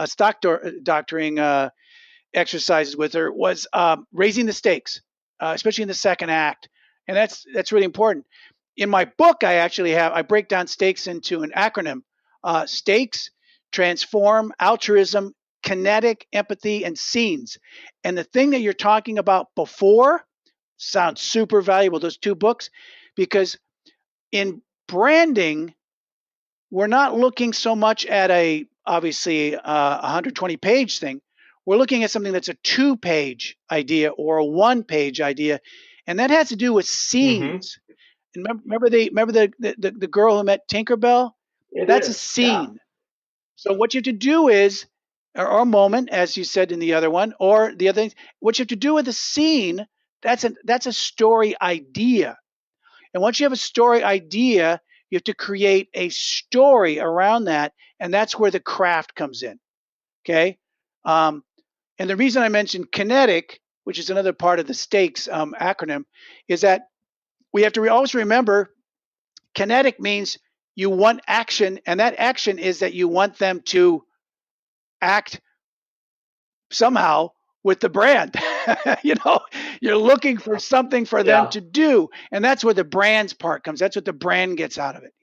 stock doctoring exercises with her was raising the stakes, especially in the second act, and that's really important. In my book, I break down stakes into an acronym: stakes, transform, altruism, kinetic, empathy, and scenes. And the thing that you're talking about before sounds super valuable. Those two books, because in branding, we're not looking so much at obviously a 120-page thing. We're looking at something that's a 2-page idea or a 1-page idea, and that has to do with scenes. Mm-hmm. And remember the girl who met Tinkerbell? That's a scene. Yeah. So what you have to do is, or a moment, as you said in the other one, or the other thing, what you have to do with a scene, that's a story idea. And once you have a story idea, you have to create a story around that, and that's where the craft comes in. Okay, and the reason I mentioned kinetic, which is another part of the stakes acronym, is that we have to always remember kinetic means you want action, and that action is that you want them to act somehow with the brand. You're looking for something for them to do, and that's where the brand's part comes. That's what the brand gets out of it.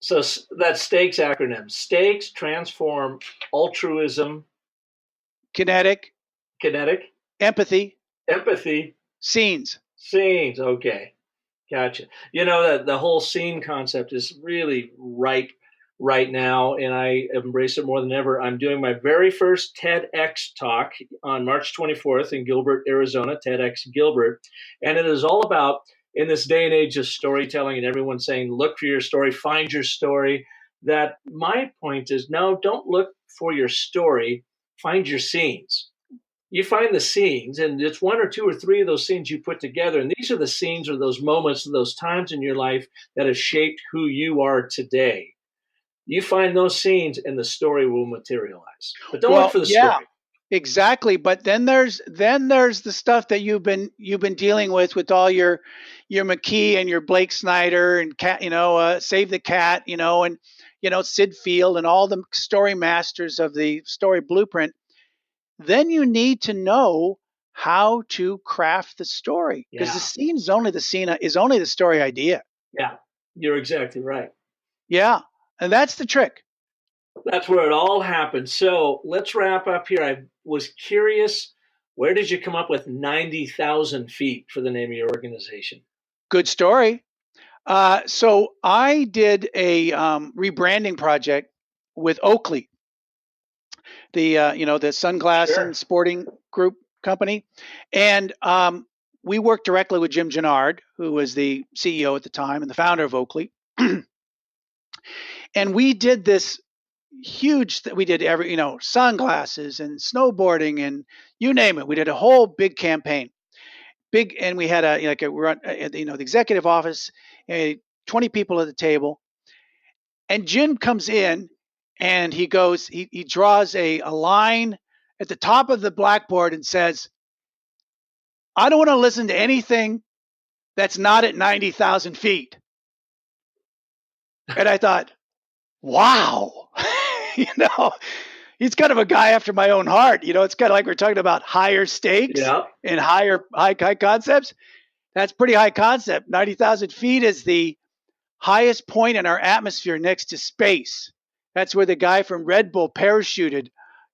So that stakes acronym: stakes, transform, altruism, kinetic, empathy, scenes. Okay, gotcha. The whole scene concept is really right now, and I embrace it more than ever. I'm doing my very first TEDx talk on March 24th in Gilbert, Arizona, TEDx Gilbert, and it is all about, in this day and age of storytelling and everyone saying, look for your story, find your story, that my point is, no, don't look for your story, find your scenes. You find the scenes, and it's 1 or 2 or 3 of those scenes you put together, and these are the scenes or those moments, those times in your life that have shaped who you are today. You find those scenes and the story will materialize. But don't look for the yeah, story. exactly. But then there's the stuff that you've been dealing with all your McKee and your Blake Snyder and cat, Save the Cat, and Sid Field and all the story masters of the story blueprint. Then you need to know how to craft the story, because the scene is only the story idea. Yeah, you're exactly right. Yeah, and that's the trick. That's where it all happens. So let's wrap up here. I was curious, where did you come up with 90,000 feet for the name of your organization? Good story. So I did a rebranding project with Oakley, the the sunglass and sporting group company, and we worked directly with Jim Gennard, who was the CEO at the time and the founder of Oakley, and we did this huge. We did sunglasses and snowboarding and you name it. We did a whole big campaign, and we had the executive office, 20 people at the table, and Jim comes in. And he goes, he draws a line at the top of the blackboard and says, I don't want to listen to anything that's not at 90,000 feet. And I thought, wow, he's kind of a guy after my own heart. It's kind of like we're talking about higher stakes and high concepts. That's pretty high concept. 90,000 feet is the highest point in our atmosphere next to space. That's where the guy from Red Bull parachuted,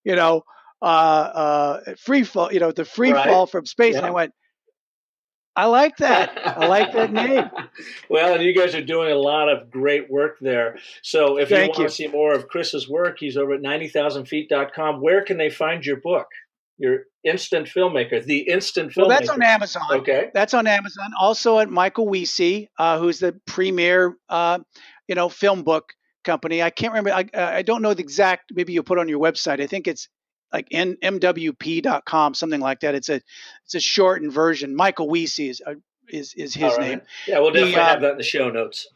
free fall, the free fall from space. And I went, I like that. I like that name. Well, and you guys are doing a lot of great work there. So if you want to see more of Chris's work, he's over at 90,000feet.com. Where can they find your book? Your Instant Filmmaker, The Instant Filmmaker. Well, that's on Amazon. Okay. That's on Amazon. Also at Michael Wiese, who's the premier, film book company. I can't remember. I don't know the exact. Maybe you put on your website. I think it's like mwp.com, something like that. It's a shortened version. Michael Wiese is his name. Yeah, we'll definitely have that in the show notes.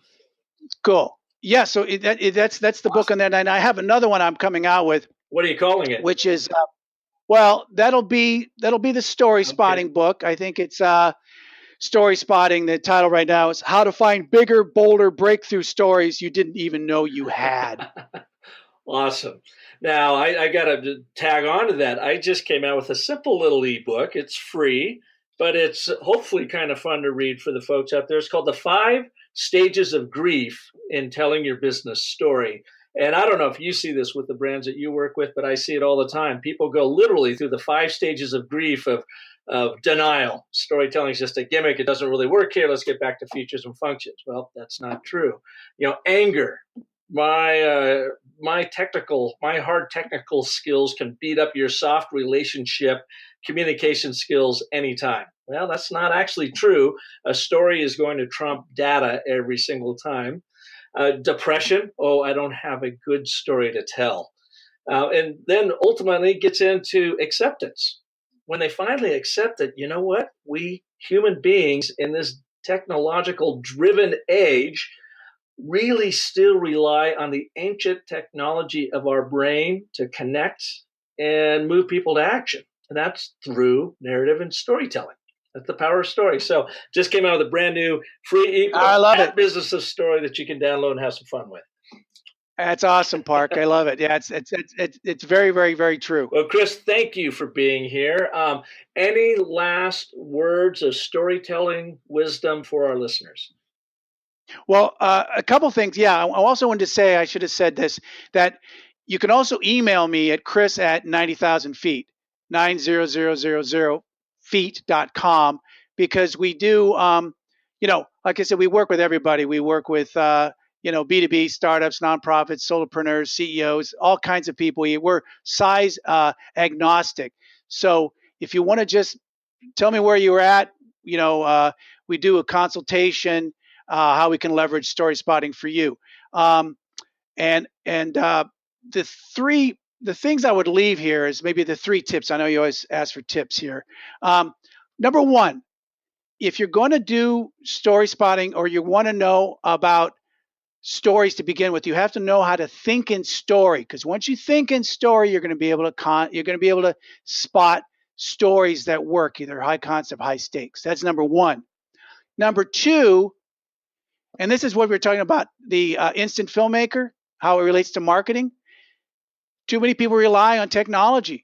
Cool. Yeah. So that's the book on that. And I have another one I'm coming out with. What are you calling it? Which is that'll be the story spotting book. I think it's Story Spotting. The title right now is How to Find Bigger, Bolder Breakthrough Stories You Didn't Even Know You Had. Awesome. Now, I got to tag on to that. I just came out with a simple little ebook. It's free, but it's hopefully kind of fun to read for the folks out there. It's called The 5 Stages of Grief in Telling Your Business Story. And I don't know if you see this with the brands that you work with, but I see it all the time. People go literally through the 5 stages of grief of denial. Storytelling is just a gimmick. It doesn't really work here. Let's get back to features and functions. Well, that's not true. Anger. My hard technical skills can beat up your soft relationship communication skills anytime. Well, that's not actually true. A story is going to trump data every single time. Depression. Oh, I don't have a good story to tell. And then ultimately it gets into acceptance. When they finally accept it, you know what? We human beings in this technological driven age really still rely on the ancient technology of our brain to connect and move people to action. And that's through narrative and storytelling. That's the power of story. So just came out with a brand new free ebook. I love it. Business of Story that you can download and have some fun with. That's awesome, Park. I love it. Yeah, it's very, very, very true. Well, Chris, thank you for being here. Any last words of storytelling wisdom for our listeners? Well, a couple things. Yeah, I also wanted to say, I should have said this, that you can also email me at Chris at 90,000 feet, 90000 feet.com, because we do, like I said, we work with everybody. We work with, B2B startups, nonprofits, solopreneurs, CEOs, all kinds of people. We're size agnostic. So if you want to just tell me where you're at, we do a consultation, how we can leverage story spotting for you. The things I would leave here is maybe the 3 tips. I know you always ask for tips here. Number 1, if you're going to do story spotting or you want to know about stories to begin with. You have to know how to think in story, because once you think in story, you're going to be able to spot stories that work, either high concept, high stakes. That's number one. Number two, and this is what we're talking about, the instant filmmaker, how it relates to marketing. Too many people rely on technology.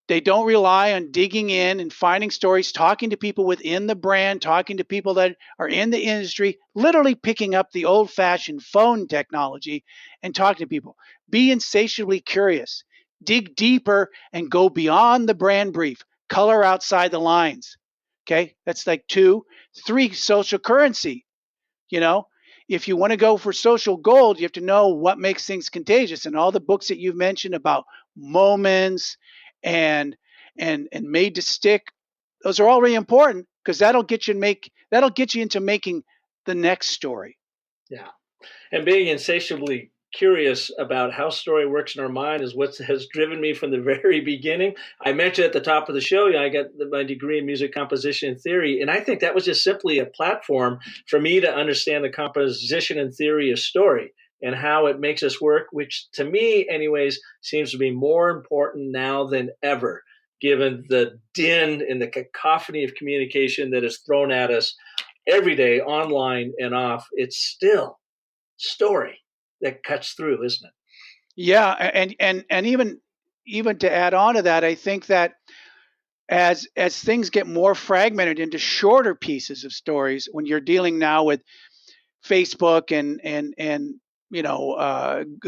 They don't rely on digging in and finding stories, talking to people within the brand, talking to people that are in the industry, literally picking up the old-fashioned phone technology and talking to people. Be insatiably curious. Dig deeper and go beyond the brand brief. Color outside the lines. Okay, that's like 2. 3, social currency. You know, if you want to go for social gold, you have to know what makes things contagious. And all the books that you've mentioned about moments and made to stick, those are all really important, because that'll get you into making the next story. Yeah. And being insatiably curious about how story works in our mind is what has driven me from the very beginning. I mentioned at the top of the show, I got my degree in music composition and theory, and I think that was just simply a platform for me to understand the composition and theory of story and how it makes us work, which to me anyways seems to be more important now than ever, given the din and the cacophony of communication that is thrown at us every day, online and off. It's still story that cuts through, isn't it? Yeah, and even to add on to that, I think that as things get more fragmented into shorter pieces of stories, when you're dealing now with Facebook and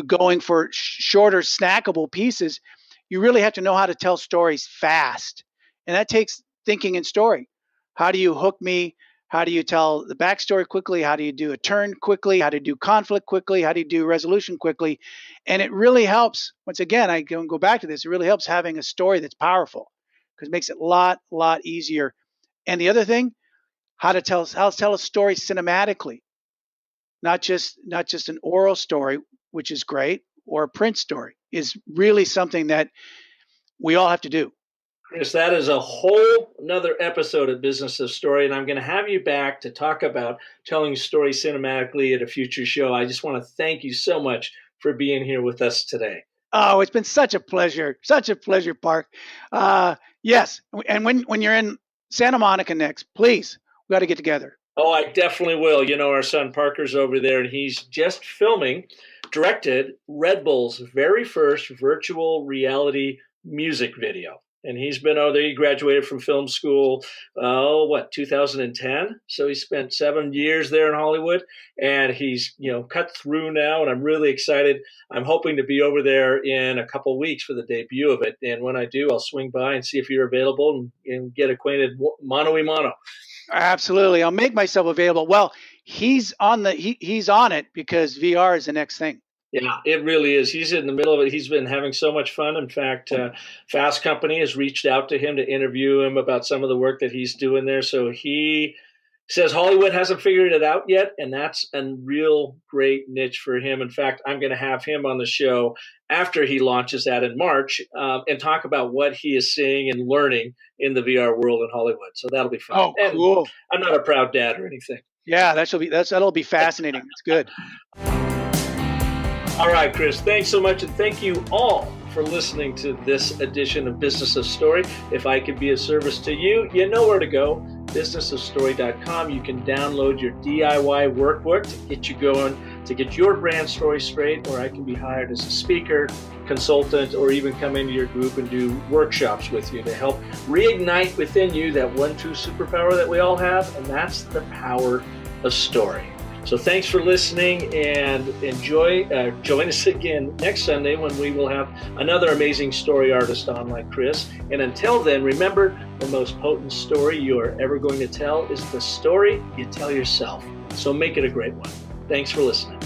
going for shorter snackable pieces, you really have to know how to tell stories fast, and that takes thinking in story. How do you hook me? How do you tell the backstory quickly? How do you do a turn quickly? How do you do conflict quickly? How do you do resolution quickly? And it really helps. Once again, I can go back to this. It really helps having a story that's powerful, because it makes it a lot easier. And the other thing, how to tell a story cinematically, not just an oral story, which is great, or a print story, is really something that we all have to do. Chris, that is a whole another episode of Business of Story, and I'm going to have you back to talk about telling stories cinematically at a future show. I just want to thank you so much for being here with us today. Oh, it's been such a pleasure, Park. Yes, and when you're in Santa Monica next, please, we got to get together. Oh, I definitely will. Our son Parker's over there, and he's just directed Red Bull's very first virtual reality music video. And he's been over there. He graduated from film school, 2010? So he spent 7 years there in Hollywood, and he's, cut through now, and I'm really excited. I'm hoping to be over there in a couple of weeks for the debut of it. And when I do, I'll swing by and see if you're available and get acquainted mano-a-mano. Absolutely. I'll make myself available. Well, he's on it because VR is the next thing. Yeah, it really is. He's in the middle of it. He's been having so much fun. In fact, Fast Company has reached out to him to interview him about some of the work that he's doing there. So he says Hollywood hasn't figured it out yet, and that's a real great niche for him. In fact, I'm going to have him on the show after he launches that in March and talk about what he is seeing and learning in the VR world in Hollywood. So that'll be fun. Oh, cool. And I'm not a proud dad or anything. Yeah, that'll be fascinating. It's good. All right, Chris, thanks so much. And thank you all for listening to this edition of Business of Story. If I could be of service to you, you know where to go, businessofstory.com. You can download your DIY workbook to get you going, to get your brand story straight, or I can be hired as a speaker, consultant, or even come into your group and do workshops with you to help reignite within you that one true superpower that we all have, and that's the power of story. So thanks for listening, and join us again next Sunday when we will have another amazing story artist on like Chris. And until then, remember, the most potent story you are ever going to tell is the story you tell yourself. So make it a great one. Thanks for listening.